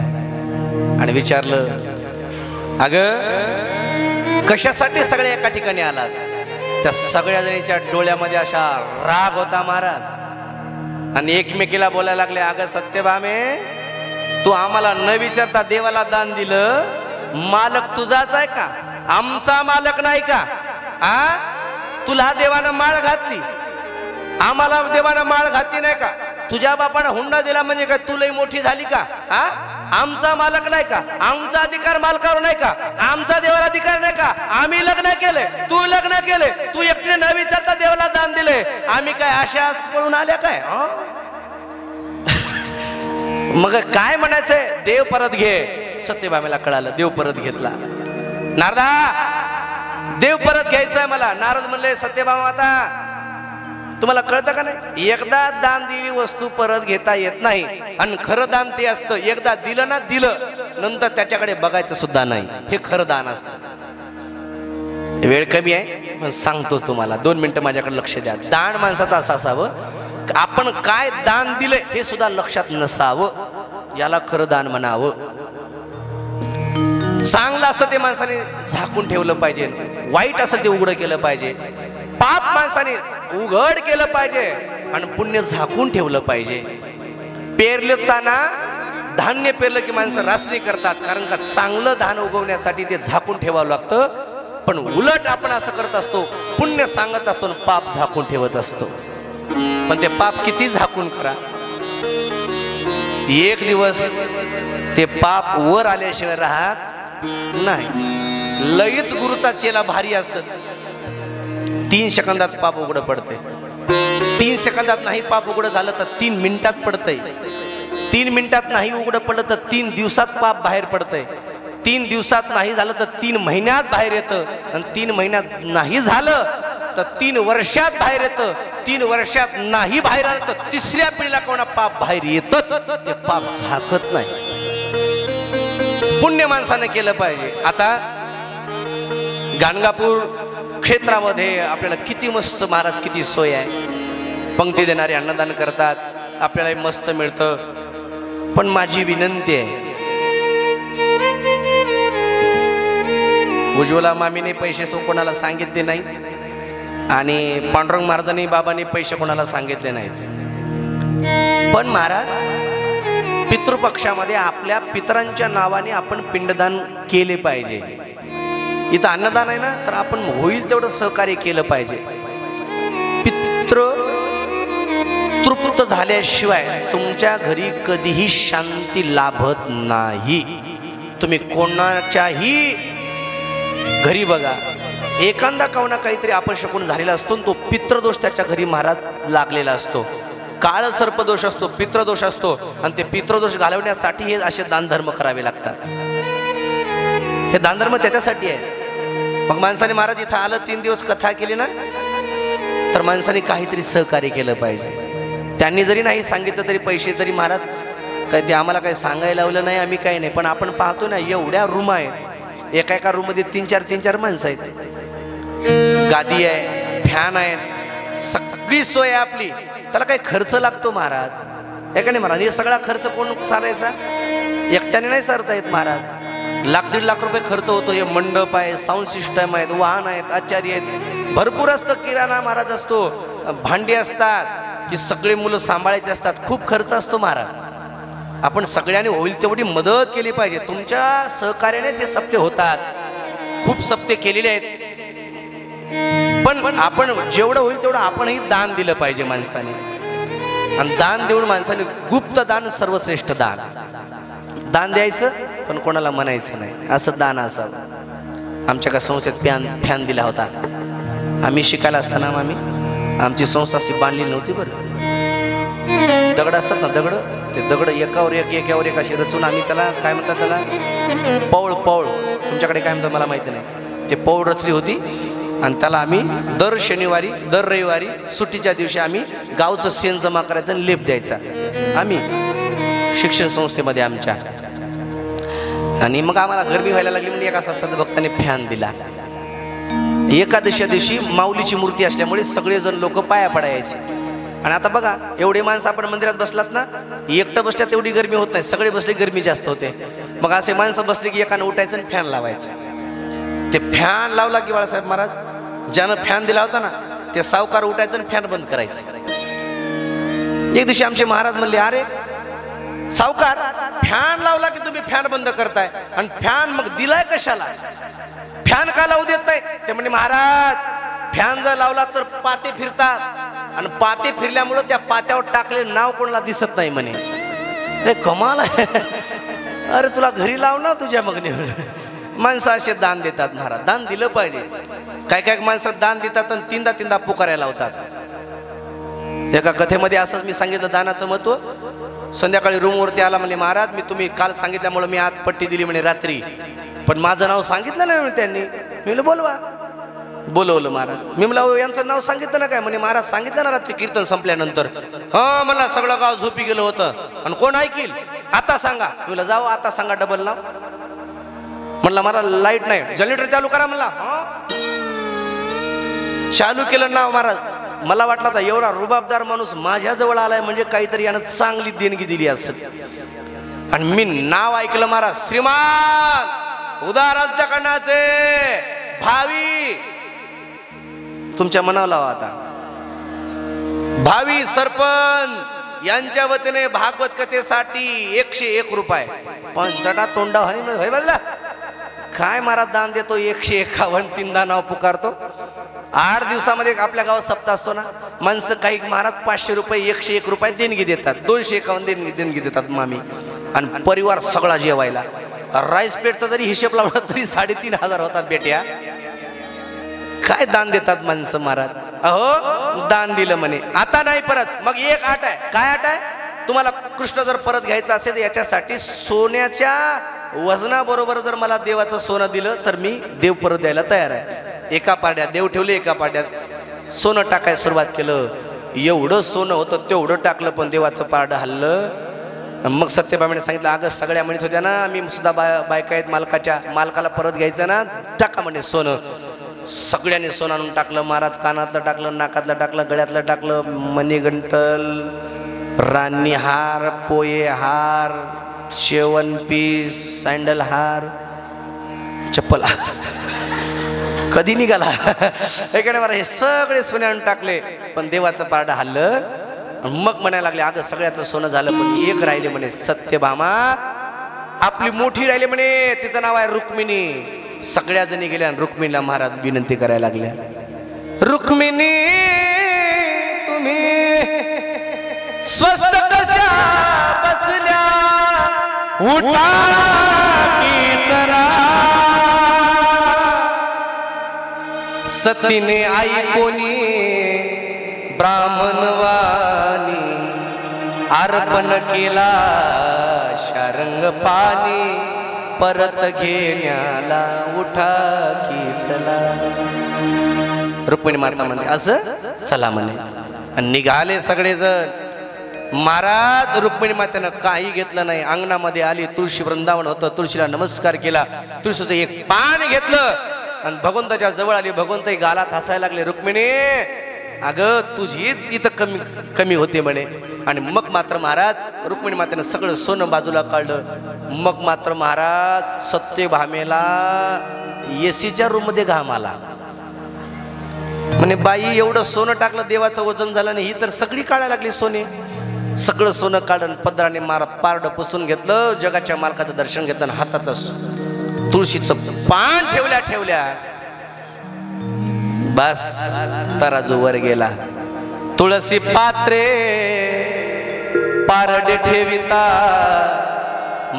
आणि विचारलं, अगं कशासाठी सगळे एका ठिकाणी आलात? त्या सगळ्या जणीच्या डोळ्यामध्ये अशा राग होता महाराज, आणि एकमेकीला बोलायला लागले, अगं सत्यभामे, तू आम्हाला न विचारता देवाला दान दिलं, मालक तुझाच आहे का? आमचा मालक नाही का? तुला देवानं माळ घातली, आम्हाला देवानं माळ घातली नाही का? तुझ्या बापानं हुंडा दिला म्हणजे काय तू लई मोठी झाली का? आमचा मालक नाही का? आमचा अधिकार मालकावर नाही का? आमचा देवावर अधिकार नाही का? आम्ही लग्न केले, तू लग्न केले, तू एकटे न विचारता देवाला दान दिले, आम्ही काय अशाच पळून आल्या काय? मग काय म्हणायचंय? देव परत घे. सत्यभामेला कळालं, देव परत घेतला. नारदा, देव परत घ्यायचंय मला. नारद म्हणले, सत्यभामा माता, तुम्हाला कळतं का नाही? एकदा दान दिलेली वस्तू परत घेता येत नाही, आणि खरं दान ते असतं, एकदा दिलं ना दिलं, नंतर त्याच्याकडे बघायचं सुद्धा नाही. हे खरं दान असतं. वेळ कमी आहे पण सांगतो तुम्हाला, 2 मिनिटं माझ्याकडे लक्ष द्या. दान माणसाचं असं असावं, आपण काय दान दिलंय हे सुद्धा लक्षात नसावं, याला खरं दान म्हणावं. चांगलं असतं ते माणसाने झाकून ठेवलं पाहिजे, वाईट असं ते उघडं केलं पाहिजे, पाप माणसाने उघड केलं पाहिजे, आणि पुण्य झाकून ठेवलं पाहिजे. पेरलेताना धान्य पेरलं की माणसं रासणी करतात, कारण का चांगलं धान उगवण्यासाठी ते झाकून ठेवावं लागतं. पण उलट आपण असं करत असतो, पुण्य सांगत असतो आणि पाप झाकून ठेवत असतो. पण ते पाप किती झाकून करा, एक दिवस ते पाप वर आल्याशिवाय राहत नाही. लईच गुरुचा चेला भारी असत, 3 सेकंदात पाप उघडं पडते. 3 सेकंदात नाही पाप उघडं झालं तर 3 मिनिटात पडतंय. 3 मिनिटात नाही उघडं पडलं तर 3 दिवसात पाप बाहेर पडतंय. 3 दिवसात नाही झालं तर 3 महिन्यात बाहेर येतं, आणि 3 महिन्यात नाही झालं तर 3 वर्षात बाहेर येतं. 3 वर्षात नाही बाहेर आलं तर 3ऱ्या पिढीला कोणा पाप बाहेर येतच, ते पाप झाकत नाही. पुण्य माणसाने केलं पाहिजे. आता गाणगापूर क्षेत्रामध्ये आपल्याला किती मस्त महाराज, किती सोय आहे. पंक्ती देणारे अन्नदान करतात, आपल्याला मस्त मिळतं. पण माझी विनंती आहे, उज्ज्वला मामीने पैसे कोणाला सांगितले नाही, आणि पांडुरंग महाराजांनी बाबांनी पैसे कोणाला सांगितले नाहीत. पण महाराज, पितृपक्षामध्ये आपल्या पितरांच्या नावाने आपण पिंडदान केले पाहिजे. इथं अन्नदान आहे ना, तर आपण होईल तेवढं सहकार्य केलं पाहिजे. पितृ तृप्त झाल्याशिवाय तुमच्या घरी कधीही शांती लाभत नाही. तुम्ही कोणाच्याही घरी बघा, एखादा कावना काहीतरी अपशकुन झालेला असतो, तो पितृदोष त्याच्या घरी महाराज लागलेला असतो. काळ सर्पदोष असतो, पितृदोष असतो, आणि ते पितृदोष घालवण्यासाठी हे असे दानधर्म करावे लागतात. हे दानधर्म त्याच्यासाठी आहे. मग माणसाने महाराज इथं आलं, 3 दिवस कथा केली ना, तर माणसाने काहीतरी सहकार्य केलं पाहिजे. त्यांनी जरी नाही सांगितलं तरी पैसे तरी महाराज काय ते आम्हाला काही सांगायला लावलं नाही, आम्ही काही नाही. पण आपण पाहतो ना, एवढ्या रूम आहेत, एका रूममध्ये 3-4 माणसं आहेत, गादी आहे, फॅन आहे, सगळी सोय आहे आपली. त्याला काही खर्च लागतो महाराज, हे का नाही महाराज? हे सगळा खर्च कोण सारायचा? एकट्याने नाही सारता येत महाराज. 1-1.5 लाख रुपये खर्च होतो. हे मंडप आहे, साऊंड सिस्टम आहेत, वाहन आहेत, आचार्य आहेत, भरपूर असतं. किराणा महाराज असतो, भांडी असतात, ही सगळे मुलं सांभाळायचे असतात. खूप खर्च असतो महाराज. आपण सगळ्यांनी होईल तेवढी मदत केली पाहिजे. तुमच्या सहकार्यानेच हे सप्ते होतात. खूप सप्ते केलेले आहेत, पण आपण जेवढं होईल तेवढं आपणही दान दिलं पाहिजे माणसाने. आणि दान देऊन माणसाने, गुप्त दान सर्वश्रेष्ठ दान. दान द्यायचं पण कोणाला म्हणायचं नाही, असं दान असावं. आमच्या का संस्थेत फॅन दिला होता. आम्ही शिकायला असताना आमची संस्था अशी बांधली नव्हती बरं. दगड असतात ना, दगड, ते दगड एकावर एक असे रचून आम्ही त्याला काय म्हणतात, त्याला पौळ तुमच्याकडे काय म्हणतात मला माहिती नाही, ते पौड रचली होती आणि त्याला आम्ही दर शनिवारी दर रविवारी सुट्टीच्या दिवशी आम्ही गावचं शेण जमा करायचं आणि लेप द्यायचा आम्ही शिक्षण संस्थेमध्ये आमच्या. आणि मग आम्हाला गरमी व्हायला लागली म्हणजे एक असा सद्भक्ताने फॅन दिला. एकादशीच्या दिवशी माऊलीची मूर्ती असल्यामुळे सगळेजण लोक पाया पडायचे. आणि आता बघा एवढे माणसं आपण मंदिरात बसलात ना, एकटं बसल्यात एवढी गरमी होत नाही, सगळे बसले गरमी जास्त होते. मग असे माणसं बसले की एकानं उठायचं आणि फॅन लावायचं. ते फॅन लावला की बाळासाहेब महाराज ज्यानं फॅन दिला होता ना ते सावकार उठायचं आणि फॅन बंद करायचं. एक दिवशी आमचे महाराज म्हणले, अरे सावकार फॅन लावला की तुम्ही फॅन बंद करताय आणि फॅन मग दिलाय कशाला, फॅन का लावू देत नाही? ते म्हणजे महाराज फॅन जर लावला तर पाते फिरतात आणि पाते फिरल्यामुळे त्या पात्यावर टाकले नाव कोणाला दिसत नाही म्हणे. हे कमाल आहे. अरे तुला घरी लाव ना तुझ्या मगनीवर. माणसं असे दान देतात महाराज, दान दिलं पाहिजे. काय काय माणसं दान देतात आणि तीनदा तीनदा पुकारायला लावतात. एका कथेमध्ये असंच मी सांगितलं दानाचं महत्व. संध्याकाळी रूमवरती आला म्हणजे महाराज मी तुम्ही काल सांगितल्यामुळे मी आज पट्टी दिली म्हणे रात्री, पण माझं नाव सांगितलं नाही त्यांनी. मी म्हणलं बोलवा. बोलवलं महाराज. मी म्हणलं यांचं नाव सांगितलं ना काय? म्हणे महाराज सांगितलं ना रात्री कीर्तन संपल्यानंतर. हा मला सगळं गाव झोपी गेलं होतं आणि कोण ऐकील, आता सांगा. मी म्हणलं जाऊ आता सांगा डबल नाव. म्हणला मला लाईट नाही, जनरेटर चालू करा म्हणला. चालू केलं नाव महाराज. मला वाटलं आता एवढा रुबाबदार माणूस माझ्याजवळ आलाय म्हणजे काहीतरी यानं चांगली देणगी दिली असेल. आणि मी नाव ऐकलं महाराज, श्रीमान उदार अंतकरणाचे भावी, तुमच्या मनावर लावा आता, भावी सरपंच यांच्या वतीने भागवत कथेसाठी 101 रुपये. पण चटा तोंडा हनी बदला काय महाराज दान देतो 151 तीनदा नाव पुकारतो. 8 दिवसामध्ये आपल्या गावात सप्ताह असतो ना, माणसं काही महाराज 500 रुपये 101 रुपये देणगी देतात, 251 देणगी देतात मामी. आणि परिवार सगळा जेवायला. राईस प्लेटचा जरी हिशेब लावला तरी 3500 होतात बेट्या. काय दान देतात माणसं महाराज. अहो दान दिलं म्हणे आता नाही परत. मग एक आट आहे. काय आट आहे? तुम्हाला कृष्ण जर परत घ्यायचा असेल याच्यासाठी सोन्याच्या वजनाबरोबर जर मला देवाचं सोनं दिलं तर मी देव परत द्यायला तयार आहे. एका पाड्यात देव ठेवले, एका पाड्यात सोनं टाकायला सुरुवात केलं. एवढं सोनं होतं तेवढं टाकलं पण देवाचं पारडं हल्लं. मग सत्यभामेने सांगितलं, अगं सगळ्या म्हणत होत्या ना आम्ही सुद्धा बायका आहेत मालकाच्या, मालकाला परत घ्यायचं ना, टाका म्हणे सोनं. सगळ्यांनी सोनं आणून टाकलं. महाराज कानातलं टाकलं, नाकातलं टाकलं, गळ्यातलं टाकलं, मणिगंटल, राणी हार, पोये हार, शेवण पीस, सँडल हार, चप्पल कधी निघाला हे सगळे सोने आणून टाकले. पण देवाचं पारडं हल्लं. मग म्हणायला लागले, अगं सगळ्याचं सोनं झालं पण एक राहिले म्हणे सत्यभामा, आपली मोठी राहिली म्हणे, तिचं नाव आहे रुक्मिणी. सगळ्या जणी गेल्या आणि रुक्मिणीला महाराज विनंती करायला लागल्या, रुक्मिणी तुम्ही स्वस्त कशा बसल्या, उठा की जरा. सतीने आई कोणी ब्राह्मणवाणी, अर्पण केला शारंग पाणी, परत घेण्याला उठा की चला. रुक्मिणी माता म्हणते असं चला म्हणे. आणि निघाले सगळेजण. महाराज रुक्मिणी मातेनं काही घेतलं नाही. अंगणामध्ये आली, तुळशी वृंदावन होतं, तुळशीला नमस्कार केला, तुळशीचं एक पान घेतलं आणि भगवंताच्या जवळ आली. भगवंतही गालात हसायला लागले, रुक्मिणी अगं तुझीच इथं कमी होते म्हणे. आणि मग मात्र महाराज रुक्मिणी मातेनं सगळं सोनं बाजूला काढलं. मग मात्र महाराज सत्यभामेला एसीच्या रूम मध्ये घाम आला. म्हणे बाई एवढं सोनं टाकलं, देवाचं वजन झालं नाही, ही तर सगळी काढायला लागली सोने. सगळं सोनं काढून पदराने पारडं पुसून घेतलं, जगाच्या मालकाचं दर्शन घेतलं, हातातलं तुळशीचं पान ठेवल्या ठेवल्या बस तराजू वर गेला. तुळसी पात्रे पारडे ठेविता,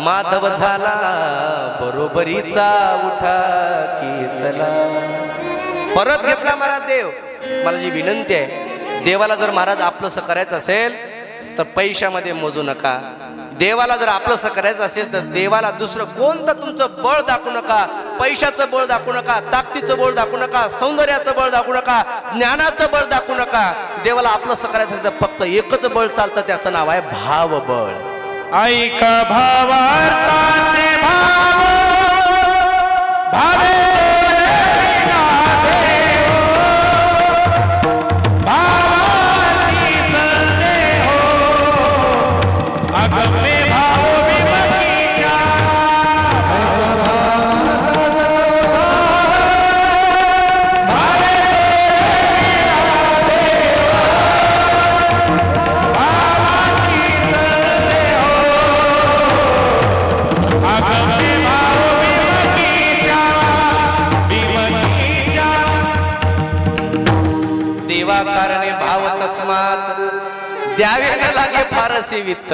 माधव झाला बरोबरीचा, उठा की चला. परत घेतला महाराज देव. मला जी विनंती आहे, देवाला जर महाराज आपलंसं करायचं असेल तर पैशामध्ये मोजू नका, देवाला जर आपलंसं करायचं असेल तर देवाला दुसरं कोणतं तुमचं बळ दाखवू नका, पैशाचं बळ दाखवू नका, ताकदीचं बळ दाखवू नका, सौंदर्याचं बळ दाखवू नका, ज्ञानाचं बळ दाखवू नका. देवाला आपलंसं करायचं असेल तर फक्त एकच बळ चालतं, त्याचं नाव आहे भावबळ. ऐक भावार्थाचे भाव भावे कारणे भाव तस्मात द्यावे न लागे फारसे वित्त.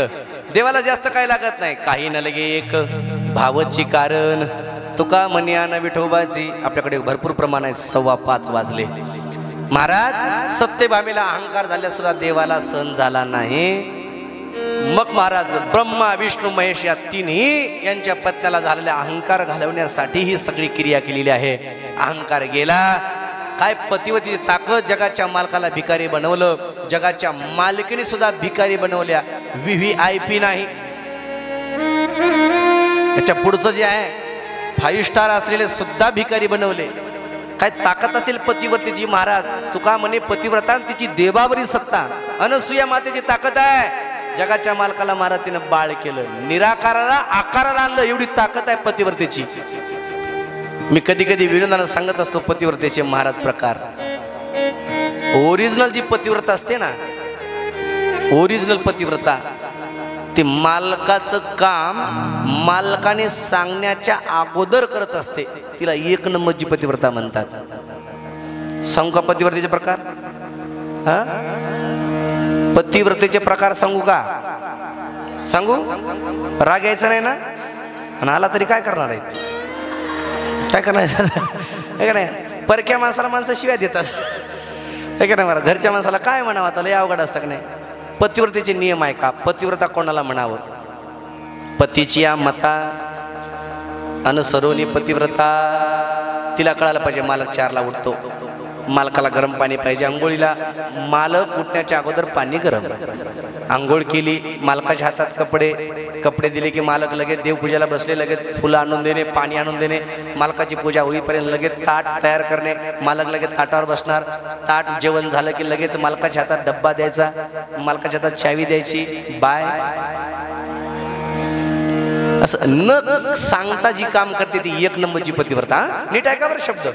देवाला जास्त काय लागत नाही, काही न लगे एक भावची कारण. तुका मनियान विठोबाची आपल्याकडे भरपूर प्रमाण आहे. 5:15 वाजले. महाराज सत्यभामेला अहंकार झाल्या सुद्धा देवाला सहन झाला नाही. मग महाराज ब्रह्मा विष्णू महेश या तिन्ही यांच्या पत्न्याला झालेला अहंकार घालवण्यासाठी ही सगळी क्रिया केलेली आहे. अहंकार गेला. काय पतिवतीची ताकद, जगाच्या मालकाला भिकारी बनवलं, जगाच्या मालकीने सुद्धा भिकारी बनवल्या. VVIP नाही, त्याच्या पुढचं जे आहे 5 स्टार असलेले सुद्धा भिकारी बनवले. काय ताकद असेल पतिव्रतेची. महाराज तुका म्हणे पतिव्रता तिची देवावरील सत्ता. अनसुया मातेची ताकद आहे. जगाच्या मालकाला महाराज तिनं बाळ केलं, निराकाराला आकाराला आणलं, एवढी ताकद आहे पतिव्रतेची. मी कधी कधी विनोदानं सांगत असतो पतिव्रतेचे महाराज प्रकार. ओरिजिनल जी पतिव्रता असते ना, ओरिजिनल पतिव्रता, ते मालकाचं काम मालकाने सांगण्याच्या अगोदर करत असते. तिला 1 नंबरची पतिव्रता म्हणतात. सांगू का पतिव्रतेचे प्रकार? पतिव्रतेचे प्रकार सांगू का? सांगू? राग यायचा नाही ना? आणि आला तरी काय करणार आहे? काय करणार हे नाही. परक्या माणसाला माणसं शिव्या देतात हे का नाही. मला घरच्या माणसाला काय म्हणावं, आता लय अवघड असतं का नाही. पतिव्रतेचे नियम आहे का? पतिव्रता कोणाला म्हणावं? पतीची या मता अनुसरोनी पतिव्रता. तिला कळायला पाहिजे मालक 4ला उठतो, मालकाला गरम पाणी पाहिजे आंघोळीला. मालक उठण्याच्या अगोदर पाणी गरम. आंघोळ केली, मालकाच्या हातात कपडे दिले की मालक लगेच देवपूजेला बसले, लगेच फुलं आणून देणे, पाणी आणून देणे. मालकाची पूजा होईपर्यंत लगेच ताट तयार करणे. मालक लगेच ताटावर बसणार. ताट जेवण झालं की लगेच मालकाच्या हातात डब्बा द्यायचा, मालकाच्या हातात चावी द्यायची. बाय. असं न सांगता जी काम करते ती 1 नंबरची पतिव्रता. नीट ऐका बरं शब्द.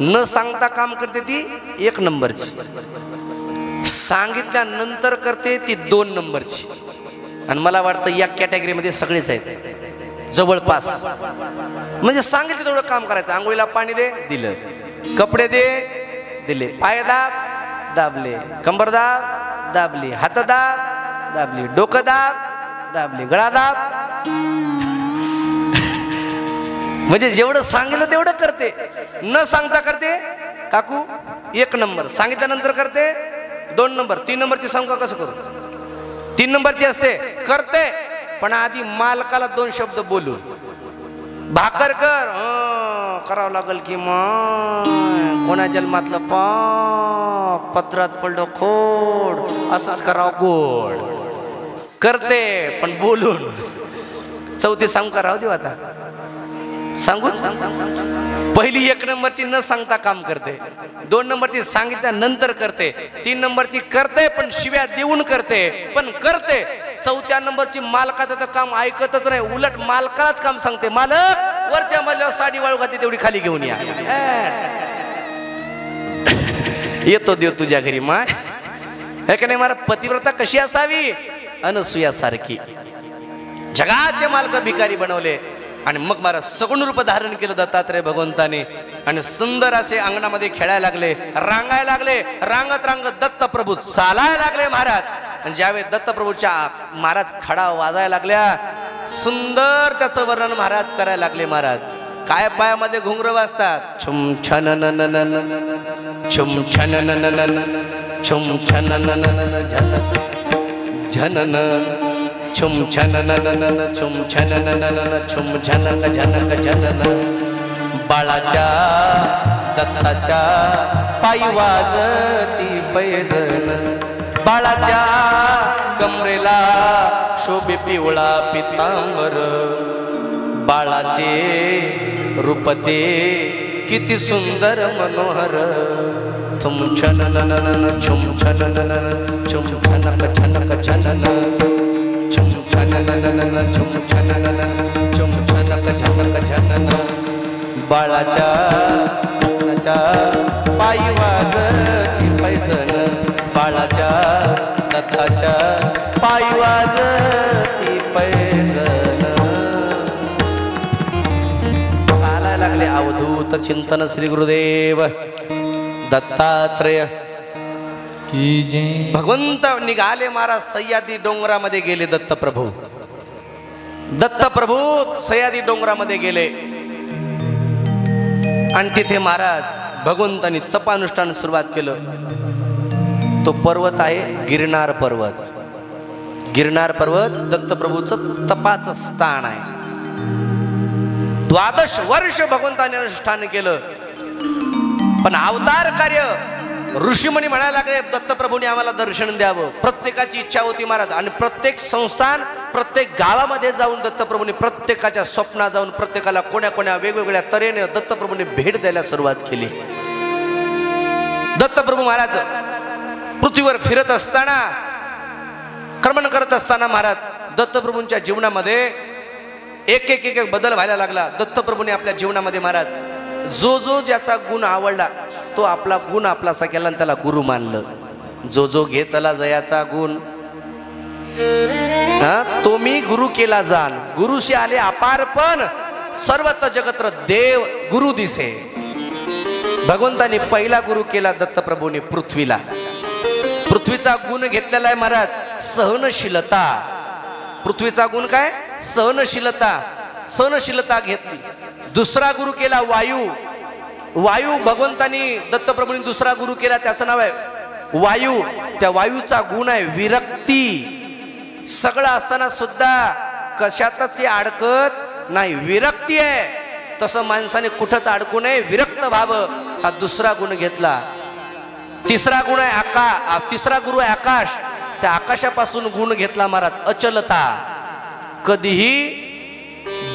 न सांगता काम करते ती 1 नंबरची. सांगितल्यानंतर करते ती 2 नंबरची. आणि मला वाटतं या कॅटेगरीमध्ये सगळेच आहेत जवळपास. म्हणजे सांगितलं तेवढं काम करायचं. आंघोळीला पाणी दे, दिलं. कपडे दे, दिले. पाय दाब, दाबले. कंबर दाब, दाबली. हात दाब, दाबली. डोकं दाब, दाबली. गळा दाब. म्हणजे जेवढं सांगितलं तेवढं करते. न सांगता करते काकू 1 नंबर. सांगितल्यानंतर करते 2 नंबर. 3 नंबरची सांगू कसं करू? 3 नंबरची असते, करते पण आधी मालकाला 2 शब्द बोलून. भाकर कर, करावं लागल की मग कोणा जन्मातलं पाप, पत्रात पडलं खोड, असंच करावं गोड. करते पण बोलून. 4थी सांगू का? राहू देऊ आता. सांगूच. पहिली 1 नंबरची न सांगता काम करते. 2 नंबरची सांगितल्यानंतर करते. 3 नंबरची करते पण शिव्या देऊन करते, पण करते. 4थ्या नंबरची मालकाचं तर काम ऐकतच नाही, उलट मालकालाच काम सांगते. मालक वरच्या मजल्यावर साडी वाळू घातली तेवढी खाली घेऊन या. येतो देव तुझ्या घरी माय. हे का नाही. मला पतिव्रता कशी असावी? अनसुया सारखी. जगाचे मालक भिकारी बनवले आणि मग महाराज सगुण रूप धारण केलं दत्तात्रय भगवंताने. आणि सुंदर असे अंगणामध्ये खेळायला लागले, रांगायला लागले. रांगत रांगत दत्तप्रभू चालायला लागले महाराज. आणि ज्यावेळी दत्तप्रभूच्या महाराज खडा वाजायला लागल्या, सुंदर त्याचं वर्णन महाराज करायला लागले. महाराज काय पायामध्ये घुंगर वाजतात. छुम छन छुम छन छुम छन झनन छुम छननननन छुम छनननन छुम झनक झनक झनन बाळाच्या दत्ताच्या पायी वाजती पैजण बाळाच्या कमरेला शोभे पिवळा पितांबर बाळाचे रूप ते किती सुंदर मनोहर छुम छनननन छुम छनननन छुम झनक झनक झनन छुम छनननन छुम छनननन छुम झनक झनक झनन बाळाच्या पायी वाजती पैजण बाळाच्या दत्ताच्या पायी वाजती पैजण चालायला लागले अवधूत चिंतन श्री गुरुदेव दत्तात्रेय की जय। भगवंत निघाले महाराज सह्याद्री डोंगरामध्ये गेले दत्तप्रभू सह्याद्री डोंगरामध्ये गेले आणि तिथे महाराज भगवंतांनी तपानुष्ठान सुरुवात केलं। तो पर्वत आहे गिरनार पर्वत दत्तप्रभूचं तपाचं स्थान आहे। 12 वर्ष भगवंताने अनुष्ठान केलं पण अवतार कार्य ऋषीमुनी म्हणायला लागले दत्तप्रभूंनी आम्हाला दर्शन द्यावं। प्रत्येकाची इच्छा होती महाराज आणि प्रत्येक संस्थान प्रत्येक गावामध्ये जाऊन दत्तप्रभूंनी प्रत्येकाच्या स्वप्नात जाऊन प्रत्येकाला कोण्या वेगवेगळ्या तऱ्हेने दत्तप्रभूंनी भेट द्यायला सुरुवात केली। दत्तप्रभू महाराज पृथ्वीवर फिरत असताना क्रमण करत असताना महाराज दत्तप्रभूंच्या जीवनामध्ये एक बदल व्हायला लागला। दत्तप्रभूंनी आपल्या जीवनामध्ये महाराज जो ज्याचा गुण आवडला तो आपला गुण आपलासा केला आणि त्याला गुरु मानलं। जो घेतला जयाचा गुण तो मी गुरु केला जाण गुरुशी आले अपारपण सर्वत्र जगत्र देव गुरु दिसे। भगवंतानी पहिला गुरु केला दत्तप्रभूंनी पृथ्वीचा गुण घेतलेला आहे महाराज सहनशीलता। पृथ्वीचा गुण काय सहनशीलता घेतली। दुसरा गुरु केला वायू भगवंतानी दत्तप्रभूंनी दुसरा गुरु केला त्याचं नाव आहे वायू। त्या वायूचा गुण आहे विरक्ती। सगळं असताना सुद्धा कशातच अडकत नाही विरक्ती आहे। तसं माणसाने कुठंच अडकू नये विरक्त व्हावं हा दुसरा गुण घेतला। तिसरा गुरु आहे आकाश। त्या आकाशापासून गुण घेतला महाराज अचलता। कधीही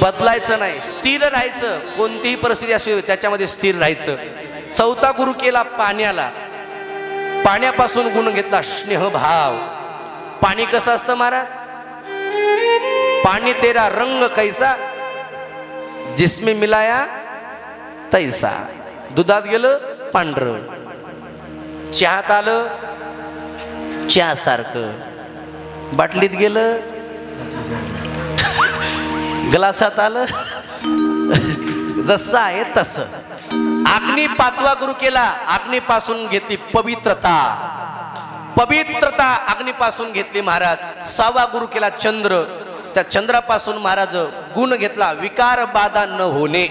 बदलायचं नाही स्थिर राहायचं कोणतीही परिस्थिती असो त्याच्यामध्ये स्थिर राहायचं। चौथा गुरु केला पाण्यापासून गुण घेतला स्नेहभाव। पाणी कसं असतं महाराज पाणी तेरा रंग कैसा जिसमें मिलाया तैसा। दुधात गेलं पांढरं चहात आलं चहा सारखं बाटलीत गेलं ग्लासात आलं जसं आहे तसं। अग्नी पाचवा गुरु केला अग्नीपासून घेतली पवित्रता अग्नीपासून घेतली महाराज। 6वा गुरु केला चंद्र। त्या चंद्रापासून महाराज गुण घेतला विकार बाधा न होणे।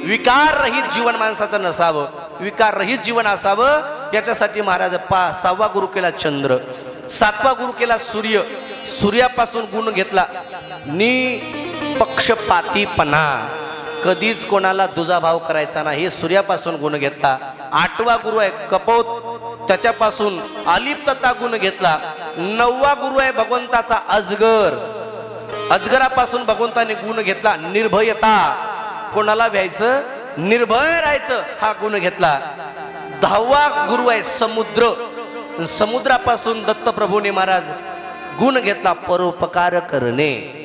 विकार रहित जीवन माणसाचं नसावं विकार रहित जीवन असावं याच्यासाठी महाराज 6वा गुरु केला चंद्र। 7वा गुरु केला सूर्यापासून गुण घेतला निपक्षपातीपणा। कधीच कोणाला दुजाभाव करायचा नाही सूर्यापासून गुण घेतला। 8वा गुरु आहे कपोत त्याच्यापासून अलिप्तता गुण घेतला। 9वा गुरु आहे भगवंताचा अजगरापासून भगवंताने गुण घेतला निर्भयता। कोणाला भ्यायचं निर्भय राहायचं हा गुण घेतला। 10वा गुरु आहे समुद्रापासून दत्तप्रभूने महाराज गुण घेतला परोपकार करणे।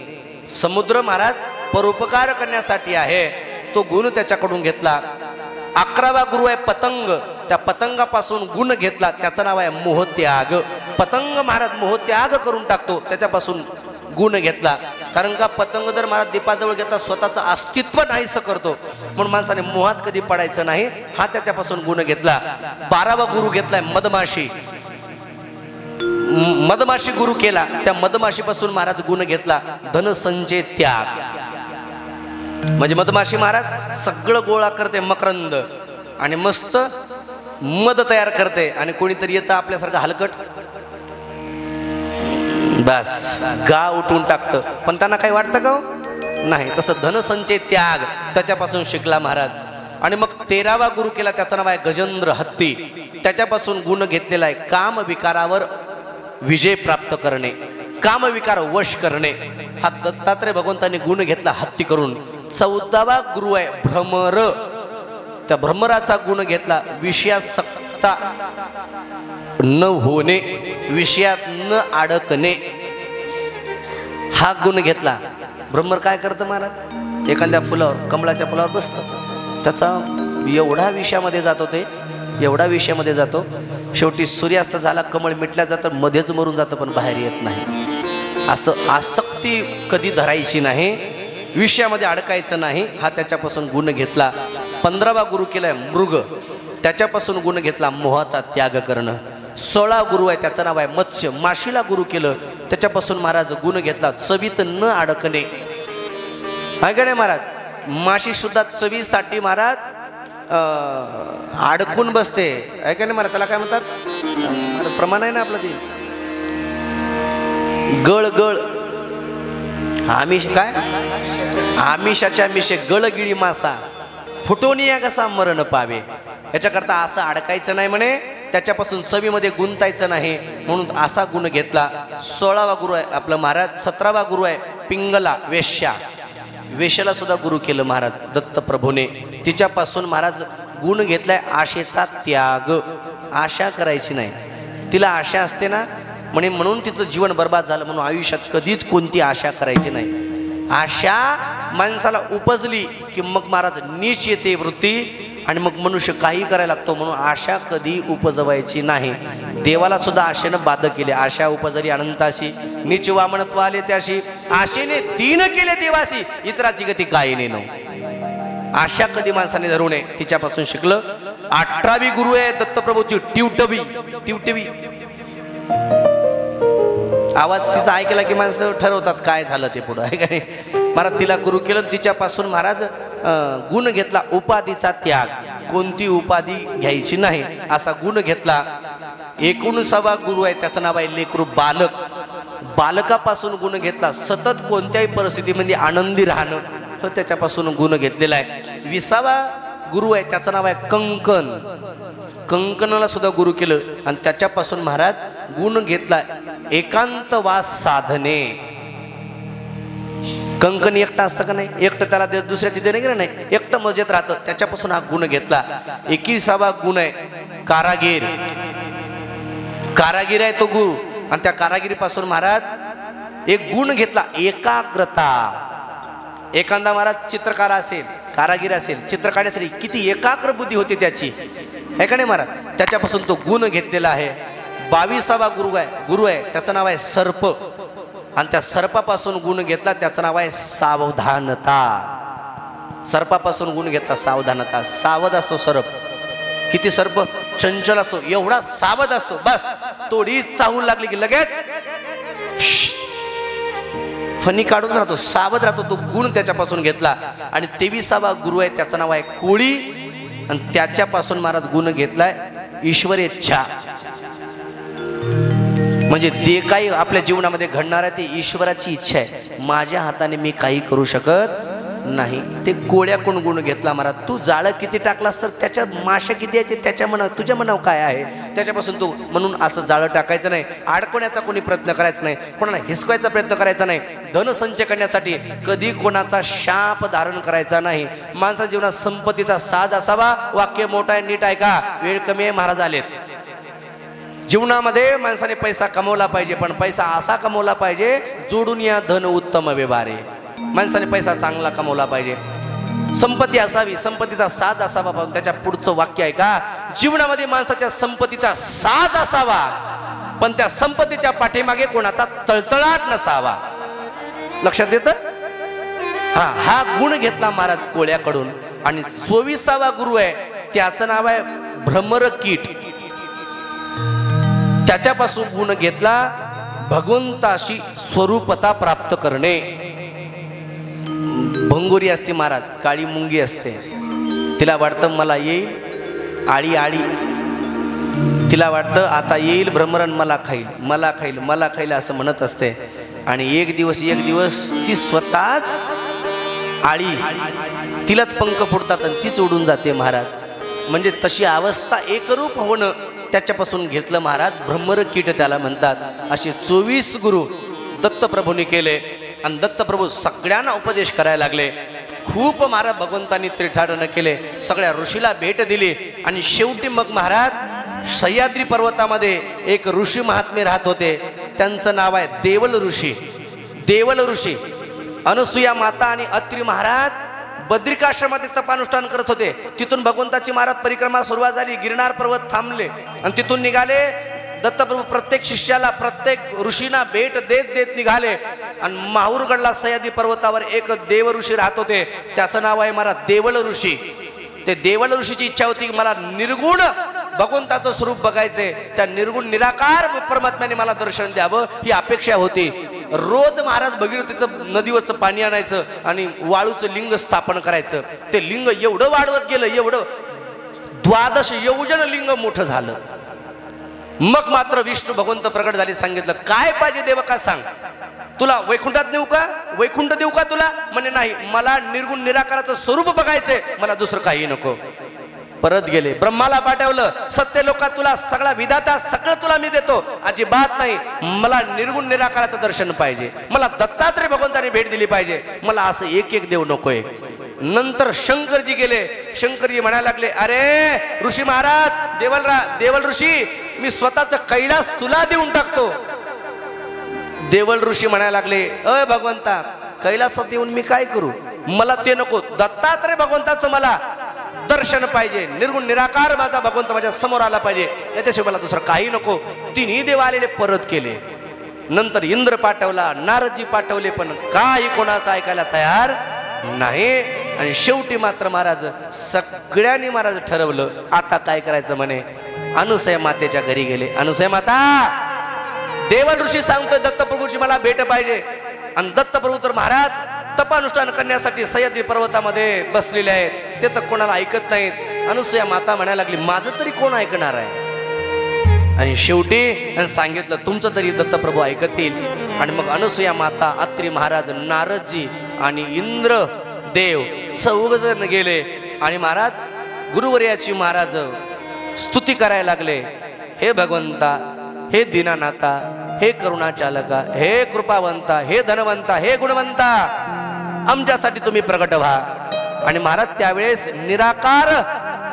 समुद्र महाराज परोपकार करण्यासाठी आहे तो गुण त्याच्याकडून घेतला। 11वा गुरु आहे पतंग। त्या पतंगापासून गुण घेतला त्याचं नाव आहे मोहत्याग। पतंग महाराज मोहत्याग करून टाकतो त्याच्यापासून गुण घेतला। कारण का पतंग जर महाराज दीपाजवळ घेतला स्वतःचं अस्तित्व नाहीसं करतो म्हणून माणसाने मोहात कधी पडायचं नाही हा त्याच्यापासून गुण घेतला। 12वा गुरु घेतलाय मधमाशी गुरु केला। त्या मधमाशीपासून महाराज गुण घेतला धनसंचय त्याग। म्हणजे मधमाशी महाराज सगळं गोळा करते मकरंद आणि मस्त मध तयार करते आणि कोणीतरी येतं आपल्यासारखं हलकट बस गाव उठून टाकतं. पण त्यांना काही वाटतं का हो? नाही. तसं धनसंचय त्याग त्याच्यापासून शिकला महाराज. आणि मग 13वा गुरु केला, त्याचं नाव आहे गजेंद्र हत्ती. त्याच्यापासून गुण घेतलेला आहे काम विकारावर विजय प्राप्त करणे, काम विकार वश करणे. हा दत्तात्रय भगवंतांनी गुण घेतला हत्ती करून. 14वा गुरु आहे भ्रमर. त्या भ्रमराचा गुण घेतला विषयासक्ता न होणे, विषयात न अडकणे. हा गुण घेतला. भ्रमर काय करतं महाराज? एखाद्या फुलावर, कमळाच्या फुलावर बसतं. त्याचा एवढा विषयामध्ये जातो, ते एवढा विषयामध्ये जातो, शेवटी सूर्यास्त झाला, कमळ मिटल्या जातं, मध्येच मरून जातं, पण बाहेर येत नाही. असं आसक्ती कधी धरायची नाही, विषयामध्ये अडकायचं नाही. हा त्याच्यापासून गुण घेतला. 15वा गुरु केलाय मृग. त्याच्यापासून गुण घेतला मोहाचा त्याग करणं. 16 गुरु आहे, त्याचं नाव आहे मत्स्य. माशीला गुरु केलं, त्याच्यापासून महाराज गुण घेतला चवीत न अडकणे. आहे का नाही महाराज? माशी सुद्धा चवीसाठी महाराज अडकून बसते. आहे का नाही महाराज? त्याला काय म्हणतात? प्रमाण आहे ना आपलं ते गळ गळ आमिष. काय आमिषाच्या मिशे गळगिळी मासा फुटून या कसा मरण पावे. याच्याकरता असं अडकायचं नाही म्हणे, त्याच्यापासून चवीमध्ये गुंतायचं नाही, म्हणून असा गुण घेतला. 16वा गुरु आहे आपलं महाराज. 17वा गुरु आहे पिंगला वेश्या. वेश्याला सुद्धा गुरु केलं महाराज दत्तप्रभूने. तिच्यापासून महाराज गुण घेतलाय आशेचा त्याग. आशा करायची नाही. तिला आशा असते ना, म्हणून तिचं जीवन बर्बाद झालं. म्हणून आयुष्यात कधीच कोणती आशा करायची नाही. आशा माणसाला उपजली की मग महाराज नीच येते वृत्ती, आणि मग मनुष्य काही करायला लागतो. म्हणून आशा कधी उपजवायची नाही. देवाला सुद्धा आशेनं बाध केले. आशा उपजली अनंताशी, नीच वामनत्व आले त्याशी, आशेने दीन केले देवासी, इतराची गती काय नेनो. आशा कधी माणसाने धरू नये, तिच्यापासून शिकलं. 18वी गुरु आहे दत्तप्रभूची टिवटवी. टिवटवी आवाज तिचा ऐकला की माणसं ठरवतात काय झालं ते पुढं. आहे का नाही महाराज? तिला गुरु केलं. तिच्यापासून महाराज गुण घेतला उपाधीचा त्याग. कोणती उपाधी घ्यायची नाही असा गुण घेतला. 19वा गुरु आहे, त्याचं नाव आहे लेकरू बालक. बालकापासून गुण घेतला सतत कोणत्याही परिस्थितीमध्ये आनंदी राहणं, तो त्याच्यापासून गुण घेतलेला आहे. 20वा गुरु आहे, त्याचं नाव आहे कंकण. कंकणाला सुद्धा गुरु केलं, आणि त्याच्यापासून महाराज गुण घेतला एकांतवास साधने. कंकण एकटा असतं का नाही? एकटं त्याला दुसऱ्याची देणे गेलं नाही, एकटं मजेत राहतं. त्याच्यापासून हा गुण घेतला. 21वा गुण आहे कारागीर. कारागीर आहे तो गुरु, आणि त्या कारागिरीपासून महाराज एक गुण घेतला एकाग्रता. एखादा महाराज चित्रकार असेल, कारागीर असेल, चित्र काढण्यासाठी किती एकाग्र बुद्धी होती त्याची. आहे का नाही महाराज? त्याच्यापासून तो गुण घेतलेला आहे. 22वा गुरु आहे, त्याचं नाव आहे सर्प. आणि त्या सर्पापासून गुण घेतला, त्याचं नाव आहे सावधानता. सर्पापासून गुण घेतला सावधानता. सावध असतो सर्प. किती सर्प चंचल असतो, एवढा सावध असतो. बस थोडी चाहून लागली की लगेच फणी काढून राहतो, सावध राहतो. तो गुण त्याच्यापासून घेतला. आणि 23वा गुरु आहे, त्याचं नाव आहे कोळी. आणि त्याच्यापासून महाराज गुण घेतलाय ईश्वरेच्छा. म्हणजे जे काही आपल्या जीवनामध्ये घडणार आहे ते ईश्वराची इच्छा आहे. माझ्या हाताने मी काही करू शकत नाही. ते कोळ्याकडून गुण घेतला महाराज. तू जाळं किती टाकलास तर त्याच्यात माशा किती यायचे त्याच्या मनावर, तुझ्या मनावर काय आहे त्याच्यापासून तू. म्हणून असं जाळं टाकायचं नाही, अडकवण्याचा कोणी प्रयत्न करायचा नाही, कोणाला हिसकायचा प्रयत्न करायचा नाही. धनसंचय करण्यासाठी कधी कोणाचा शाप धारण करायचा नाही. माणसाच्या जीवनात संपत्तीचा साज असावा. वाक्य मोठा आहे, नीट आहे का? वेळ कमी आहे, महाराज आलेत. जीवनामध्ये माणसाने पैसा कमवला पाहिजे, पण पैसा असा कमवला पाहिजे जोडून या धन उत्तम व्यवहारे. माणसाने पैसा चांगला कमवला पाहिजे. संपत्ती असावी, संपत्तीचा साज असावा. पण त्याच्या पुढचं वाक्य आहे का? जीवनामध्ये माणसाच्या संपत्तीचा साज असावा, पण त्या संपत्तीच्या पाठीमागे कोणाचा तळतळाट नसावा. लक्षात येतं? हा गुण घेतला महाराज कोळ्याकडून. आणि 24वा गुरु आहे, त्याचं नाव आहे भ्रमरकीट. त्याच्यापासून गुण घेतला भगवंताशी स्वरूपता प्राप्त करणे. भंगुरी असते महाराज, काळी मुंगी असते, तिला वाटतं मला येईल आळी आळी तिला वाटतं आता येईल भ्रमरण, मला खाईल, मला खाईल, मला खाईल असं म्हणत असते. आणि एक दिवस ती स्वतःच आळी, तिलाच पंख फुटतात आणि तीच उडून जाते महाराज. म्हणजे तशी अवस्था एकरूप होणं त्याच्यापासून घेतलं महाराज. ब्रह्मरकीट त्याला म्हणतात. असे 24 गुरु दत्तप्रभूंनी केले आणि दत्तप्रभू सगळ्यांना उपदेश करायला लागले. खूप महाराज भगवंतांनी त्रिठाटन केले, सगळ्या ऋषीला भेट दिली. आणि शेवटी मग महाराज सह्याद्री पर्वतामध्ये एक ऋषी महात्मे राहत होते. त्यांचं नाव आहे देवल ऋषी. देवल ऋषी, अनुसूया माता आणि अत्री महाराज बद्रिकाश्रमात तपानुष्ठान करत होते. तिथून भगवंताची महाराज परिक्रमा सुरुवात झाली. गिरनार पर्वत थांबले आणि तिथून निघाले. दत्तप्रभू प्रत्येक शिष्याला, प्रत्येक ऋषींना भेट देत देत निघाले. आणि माहूरगडला सह्याद्री पर्वतावर एक देव ऋषी राहत होते. त्याचं नाव आहे महाराज देवल ऋषी. ते देवल ऋषीची इच्छा होती की मला निर्गुण भगवंताचं स्वरूप बघायचे, त्या निर्गुण निराकार परमात्म्याने मला दर्शन द्यावं ही अपेक्षा होती. रोज महाराज भगीरथीचं नदीवरचं पाणी आणायचं आणि वाळूचं लिंग स्थापन करायचं. ते लिंग एवढं वाढवत गेलं, एवढं 12 योजन लिंग मोठं झालं. मग मात्र विष्णू भगवंत प्रकट झाले. सांगितलं काय पाहिजे देव का सांग, तुला वैकुंठात नेऊ का, वैकुंठ देऊ का तुला? म्हणे नाही, मला निर्गुण निराकाराचं स्वरूप बघायचंय, मला दुसरं काही नको. परत गेले, ब्रह्माला पाठवलं. सत्य लोकात तुला सगळा विधाता सगळं तुला मी देतो, अजिबात नाही, मला निर्गुण निराकाराचं दर्शन पाहिजे, मला दत्तात्रय भगवंताने भेट दिली पाहिजे, मला असं एक एक देव नकोय. नंतर शंकरजी गेले. शंकरजी म्हणायला लागले, अरे ऋषी महाराज, देवल ऋषी, मी स्वतःचं कैलास तुला देऊन टाकतो. देवल ऋषी म्हणायला लागले, अय भगवंता, कैलासात येऊन मी काय करू, मला ते नको, दत्तात्रय भगवंताचं मला दर्शन पाहिजे, निर्गुण निराकार माझा भगवंत माझ्या समोर आला पाहिजे, याच्याशिवाय मला दुसरं काही नको. तिन्ही देव आलेले परत केले. नंतर इंद्र पाठवला, नारदजी पाठवले, पण काही कोणाचं ऐकायला तयार नाही. आणि शेवटी मात्र महाराज सगळ्यांनी महाराज ठरवलं आता काय करायचं. म्हणे अनुसया मातेच्या घरी गेले. अनुसया माता, देवल ऋषी सांगतोय दत्तप्रभूची मला भेट पाहिजे. आणि दत्तप्रभू तर महाराज तपानुष्ठान करण्यासाठी सह्याद्री पर्वतामध्ये बसलेले आहेत, ते तर कोणाला ऐकत नाहीत. अनुसया माता म्हणायला लागली, माझं तरी कोण ऐकणार आहे. आणि शेवटी सांगितलं, तुमचं तरी दत्तप्रभू ऐकतील. आणि मग अनुसया माता, अत्री महाराज, नारदजी आणि इंद्र देव चौघजण गेले. आणि महाराज गुरुवर्याची महाराज स्तुती करायला लागले. हे भगवंता, हे दीनानाथा, हे करुणाचालका, हे कृपावंता, हे धनवंता, हे गुणवंता, आमच्यासाठी तुम्ही प्रकट व्हा. आणि महाराज त्यावेळेस निराकार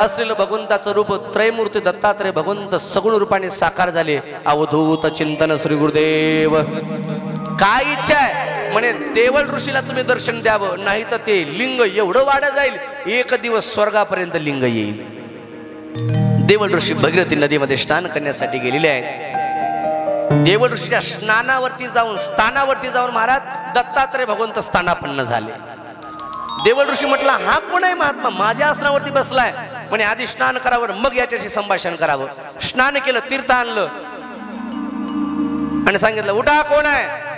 असलेलं भगवंताचं रूप त्रयमूर्ती दत्तात्रय भगवंत सगुण रूपाने साकार झाले. अवधूत चिंतन श्री गुरुदेव. काय इच्छा आहे म्हणे, देवल ऋषीला तुम्ही दर्शन द्यावं, नाही तर ते लिंग एवढं वाढत जाईल, एक दिवस स्वर्गापर्यंत लिंग येईल. देवल ऋषी भगीरथी नदीमध्ये स्नान करण्यासाठी गेलेले आहेत. देवल ऋषीच्या स्थानावरती जाऊन महाराज दत्तात्रय भगवंत स्थानापन्न झाले. देवल ऋषी म्हटला, हा कोण आहे महात्मा, माझ्या आसनावरती बसलाय. म्हणे आधी स्नान करावं, मग याच्याशी संभाषण करावं. स्नान केलं, तीर्थ आणलं आणि सांगितलं, उठा, कोण आहे.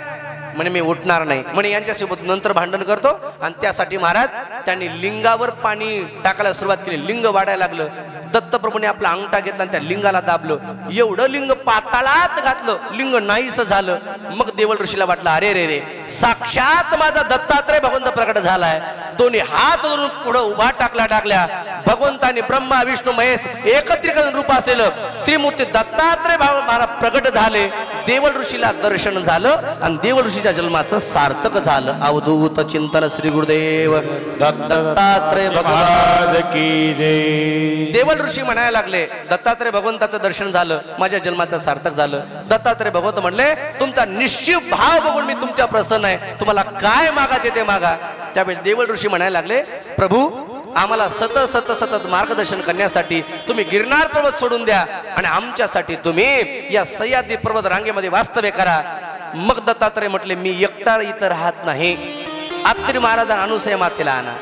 म्हणे मी उठणार नाही. म्हणे यांच्यासोबत नंतर भांडण करतो. आणि त्यासाठी महाराज त्यांनी लिंगावर पाणी टाकायला सुरुवात केली. लिंग वाढायला लागलं. दत्तप्रभूने आपला अंगठा घेतला आणि त्या लिंगाला दाबलं. एवढं लिंग पाताळात घातलं, लिंग नाहीस झालं. मग देवल ऋषीला वाटलं, अरे रे रे, साक्षात माझा दत्तात्रय भगवंत प्रकट झालाय. दोन्ही हात धरून पुढे उभा टाकल्या. भगवंताने ब्रह्मा विष्णू महेश एकत्रित रूप असेल त्रिमूर्ती दत्तात्रय महाराज प्रकट झाले. देवल ऋषीला दर्शन झालं आणि देवल ऋषीच्या जन्माचं सार्थक झालं. अवधूत चिंतन श्री गुरुदेव दत्तात्रय भगवान की जय. देवल ऋषी म्हणायला लागले, दत्तात्रय भगवंताचं दर्शन झालं, माझ्या जन्माचं सार्थक झालं. दत्तात्रय भगवंत म्हणले, तुमचा निश्चित भाव बघून मी तुमच्या प्रसन्न आहे, तुम्हाला काय मागा ते मागा. त्यावेळी देवल ऋषी म्हणायला लागले, प्रभू आम्हाला सतत मार्गदर्शन करण्यासाठी तुम्ही गिरनार पर्वत सोडून द्या आणि आमच्यासाठी तुम्ही या सह्याद्री पर्वत रांगेमध्ये वास्तव्य करा. मग दत्तात्रय म्हटले, मी एकटा इथं राहत नाही, अत्री महाराज अनुसया मातेला आणा.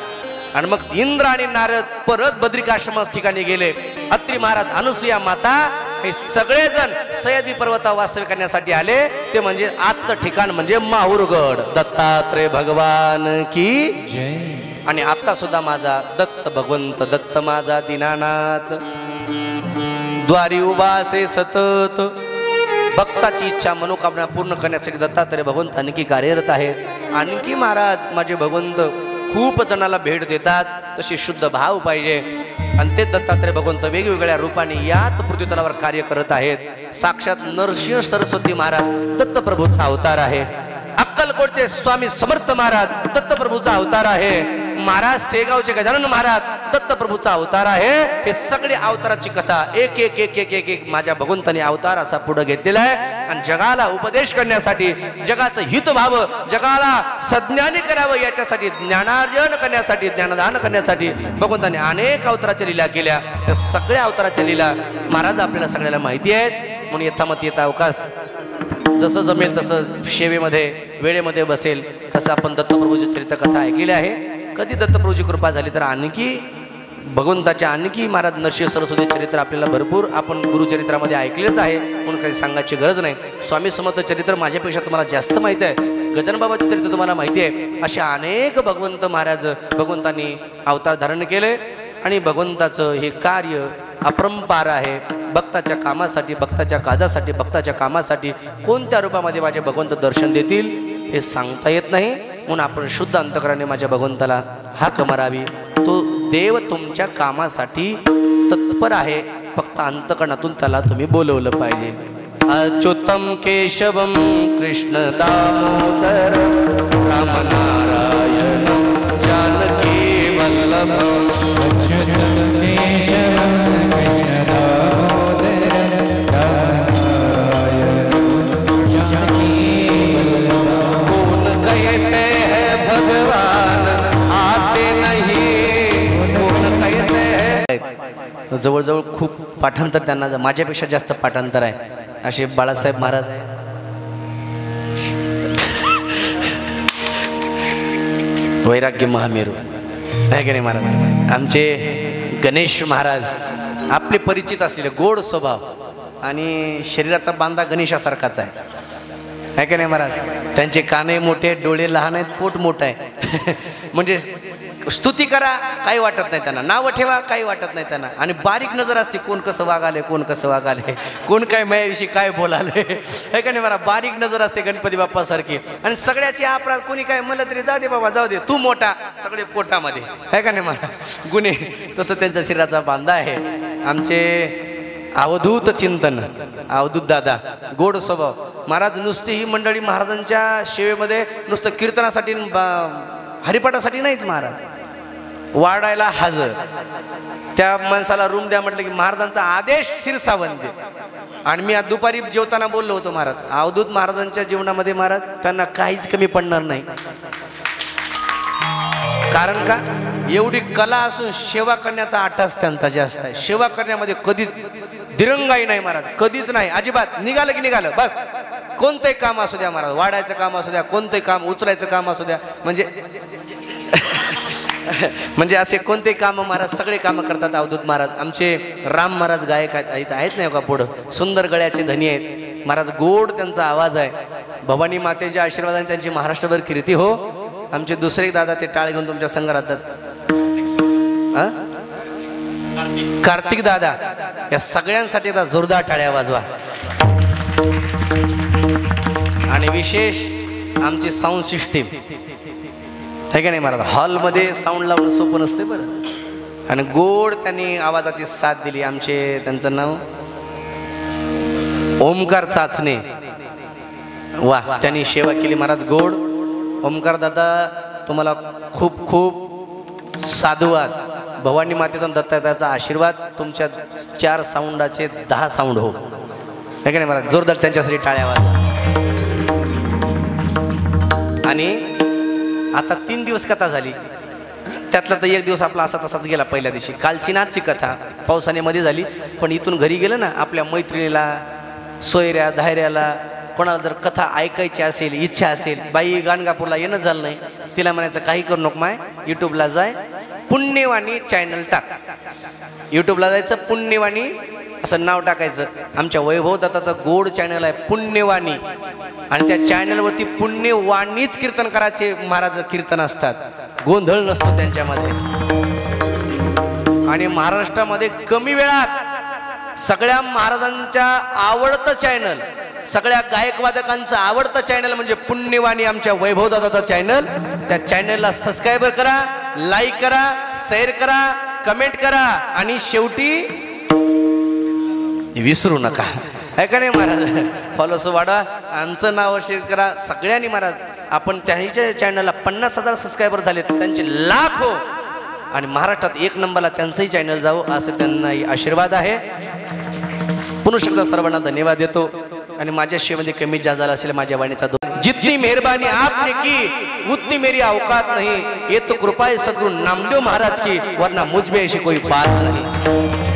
आणि मग इंद्र आणि नारद परत बद्रिकाश्रम ठिकाणी गेले. अत्री महाराज, अनुसया माता हे सगळेजण सह्याद्री पर्वतावर वास्तव्य करण्यासाठी आले. ते म्हणजे आजचं ठिकाण म्हणजे माहूरगड. दत्तात्रय भगवान की जय. आणि आता सुद्धा माझा दत्त भगवंत, दत्त माझा दीनानाथ, द्वारी उभा असे सतत भक्ताची इच्छा मनोकामना पूर्ण करण्यासाठी दत्तात्रय भगवंत आणखी कार्यरत आहेत. आणखी महाराज माझे भगवंत खूप जणाला भेट देतात, तशी शुद्ध भाव पाहिजे. आणि ते दत्तात्रय भगवंत वेगवेगळ्या रूपाने याच पृथ्वीतलावर कार्य करत आहेत. साक्षात नरसिंह सरस्वती महाराज दत्तप्रभूचा अवतार आहे. अक्कलकोटचे स्वामी समर्थ महाराज दत्तप्रभूचा अवतार आहे. महाराज शेगावचे गजानन महाराज दत्तप्रभूचा अवतार आहे. हे सगळे अवताराची कथा एक एक एक एक एक एक माझ्या भगवंताने अवतार असा पुढे घेतलेला आहे. आणि जगाला उपदेश करण्यासाठी, जगाचं हित व्हावं, जगाला सज्ञानी करावं, याच्यासाठी ज्ञानार्जन करण्यासाठी, ज्ञानदान करण्यासाठी भगवंताने अनेक अवताराच्या लीला केल्या. त्या सगळ्या अवताराच्या लीला महाराज आपल्याला सगळ्याला माहिती आहेत. म्हणून यथामती येता अवकाश जसं जमेल तसं सेवेमध्ये वेळेमध्ये बसेल तसं आपण दत्तप्रभूची चरित्रकथा ऐकलेली आहे. कधी दत्तप्रभूची कृपा झाली तर आणखी भगवंताच्या आणखी महाराज नरसिंह सरस्वती चरित्र आपल्याला भरपूर आपण गुरुचरित्रामध्ये ऐकलेच आहे, म्हणून काही सांगायची गरज नाही. स्वामी समर्थ चरित्र माझ्यापेक्षा तुम्हाला जास्त माहिती आहे. गजानन बाबाचे चरित्र तुम्हाला माहिती आहे. असे अनेक भगवंत महाराज भगवंतांनी अवतार धारण केले. आणि भगवंताचं हे कार्य अपरंपार आहे. भक्ताच्या कामासाठी, भक्ताच्या काजासाठी, भक्ताच्या कामासाठी कोणत्या रूपामध्ये माझे भगवंत दर्शन देतील हे सांगता येत नाही. म्हणून आपण शुद्ध अंतकराने माझ्या भगवंताला हाक मारावी. तो देव तुमच्या कामासाठी तत्पर आहे, फक्त अंतकरणातून त्याला तुम्ही बोलवलं पाहिजे. अच्युतम केशवम कृष्ण दामोदर राम नारायण जानकी वल्लभ. अच्युतम केशवम कृष्ण दामोदर राम नारायण जानकी वल्लभ. कौन कहते हैं भगवान आते नहीं, कौन कहते हैं. जवळजवळ खूप पाठांतर त्यांना, माझ्यापेक्षा जास्त पाठांतर आहे. असे बाळासाहेब महाराज, वैराग्य महामेरू आहे की नाही महाराज. आमचे गणेश महाराज आपले परिचित असलेले गोड स्वभाव आणि शरीराचा बांधा गणेशासारखाच आहे की नाही महाराज. त्यांचे काने मोठे, डोळे लहान आहेत, पोट मोठं आहे. म्हणजे स्तुती करा काही वाटत नाही त्यांना, नावं ठेवा काही वाटत नाही त्यांना. आणि बारीक नजर असते, कोण कसं वागाले, कोण कसं वागाले, कोण काय माझ्याविषयी काय बोलाले हे का नाही मला. बारीक नजर असते गणपती बाप्पासारखी. आणि सगळ्याची अपराध कोणी काय म्हणलं तरी जाऊ दे बाबा जाऊ दे, तू मोठा, सगळे पोटामध्ये आहे का नाही मला गुन्हे. तसं त्यांच्या शरीराचा बांधा आहे. आमचे अवधूत चिंतन अवधूत दादा, गोड स्वभाव महाराज. नुसती ही मंडळी महाराजांच्या सेवेमध्ये नुसतं कीर्तनासाठी हरिपाठासाठी नाहीच महाराज, वाढायला हजर. त्या माणसाला रूम द्या म्हटलं की महाराजांचा आदेश शिरसावंत. आणि मी आज दुपारी जेवताना बोललो होतो महाराज, अवधूत महाराजांच्या जीवनामध्ये महाराज त्यांना काहीच कमी पडणार नाही. कारण का, एवढी कला असून सेवा करण्याचा आठास त्यांचा जास्त आहे. सेवा करण्यामध्ये कधीच दिरंगाई नाही महाराज, कधीच नाही अजिबात. निघालं की निघालं बस. कोणतंही काम असू द्या महाराज, वाढायचं काम असू द्या, कोणतंही काम, उचलायचं काम असू द्या, म्हणजे असे कोणतेही काम महाराज सगळे कामं करतात अवधूत महाराज. आमचे राम महाराज गायक आहेत नाही का पुढं, सुंदर गळ्याचे धनी आहेत महाराज. गोड त्यांचा आवाज आहे. भवानी मातेच्या आशीर्वादाने त्यांची महाराष्ट्रभर कीर्ती हो. आमचे दुसरे दादा ते टाळ घेऊन तुमच्या संघ राहतात, कार्तिक दादा. या सगळ्यांसाठी आता जोरदार टाळ्या वाजवा. आणि विशेष आमची साऊंड सिस्टीम आहे का नाही महाराज. हॉलमध्ये साऊंड लावणं सोपं नसते बरं. आणि गोड त्यांनी आवाजाची साथ दिली. आमचे त्यांचं नाव ओमकार चाचणे, वा त्यांनी सेवा केली महाराज. गोड ओमकार दादा तुम्हाला खूप खूप साधुवाद. भवानी मातेचा दत्तात्रयाचा आशीर्वाद तुमच्या 4 साऊंडाचे 10 साऊंड हो आहे का नाही महाराज. जोरदार त्यांच्यासाठी टाळ्या वाजवा. आणि आता 3 दिवस कथा झाली, त्यातला तर 1 दिवस आपला असा तसाच गेला. पहिल्या दिवशी कालची नाचची कथा पावसाने मध्ये झाली. पण इथून घरी गेलं ना, आपल्या मैत्रिणीला, सोयऱ्या धायऱ्याला कोणाला जर कथा ऐकायची असेल, इच्छा असेल, बाई गाणगापूरला येणं झालं नाही, तिला म्हणायचं काही करू नको माय, यूट्यूबला जाय, पुण्यवाणी चॅनल टाक. यूट्यूबला जायचं, पुण्यवाणी असं नाव टाकायचं. आमच्या वैभव दत्ताचं गोड चॅनल आहे पुण्यवाणी. आणि त्या चॅनलवरती पुण्यवाणीच कीर्तन करायचे महाराज कीर्तन असतात, गोंधळ नसतो त्यांच्यामध्ये. आणि महाराष्ट्रामध्ये कमी वेळात सगळ्या महाराजांच्या आवडतं चॅनल, सगळ्या गायकवादकांचं आवडतं चॅनल म्हणजे पुण्यवाणी आमच्या वैभवदादाचा चॅनल. त्या चॅनलला सबस्क्राईबर करा, लाईक करा, शेअर करा, कमेंट करा आणि शेवटी विसरू नका, आहे का नाही महाराज? फॉलोअर्स वाढवा, आमचं नाव शेअर करा सगळ्यांनी महाराज. आपण त्यांच्या चॅनलला 50,000 सबस्क्रायबर झालेत, त्यांचे लाख हो आणि महाराष्ट्रात 1 नंबरला त्यांचंही चॅनल जावं असं त्यांनाही आशीर्वाद आहे. पुन्हा एकदा सर्वांना धन्यवाद देतो आणि माझ्या शेमध्ये कमी जास्त झाला असेल माझ्या वाणीचा जितनी मेहरबानी आपने की उतनी मेरी औकात नहीं, ये तो कृपा है सद्गुरु नामदेव महाराज की, वरना मुझ में ऐसी कोई बात नहीं.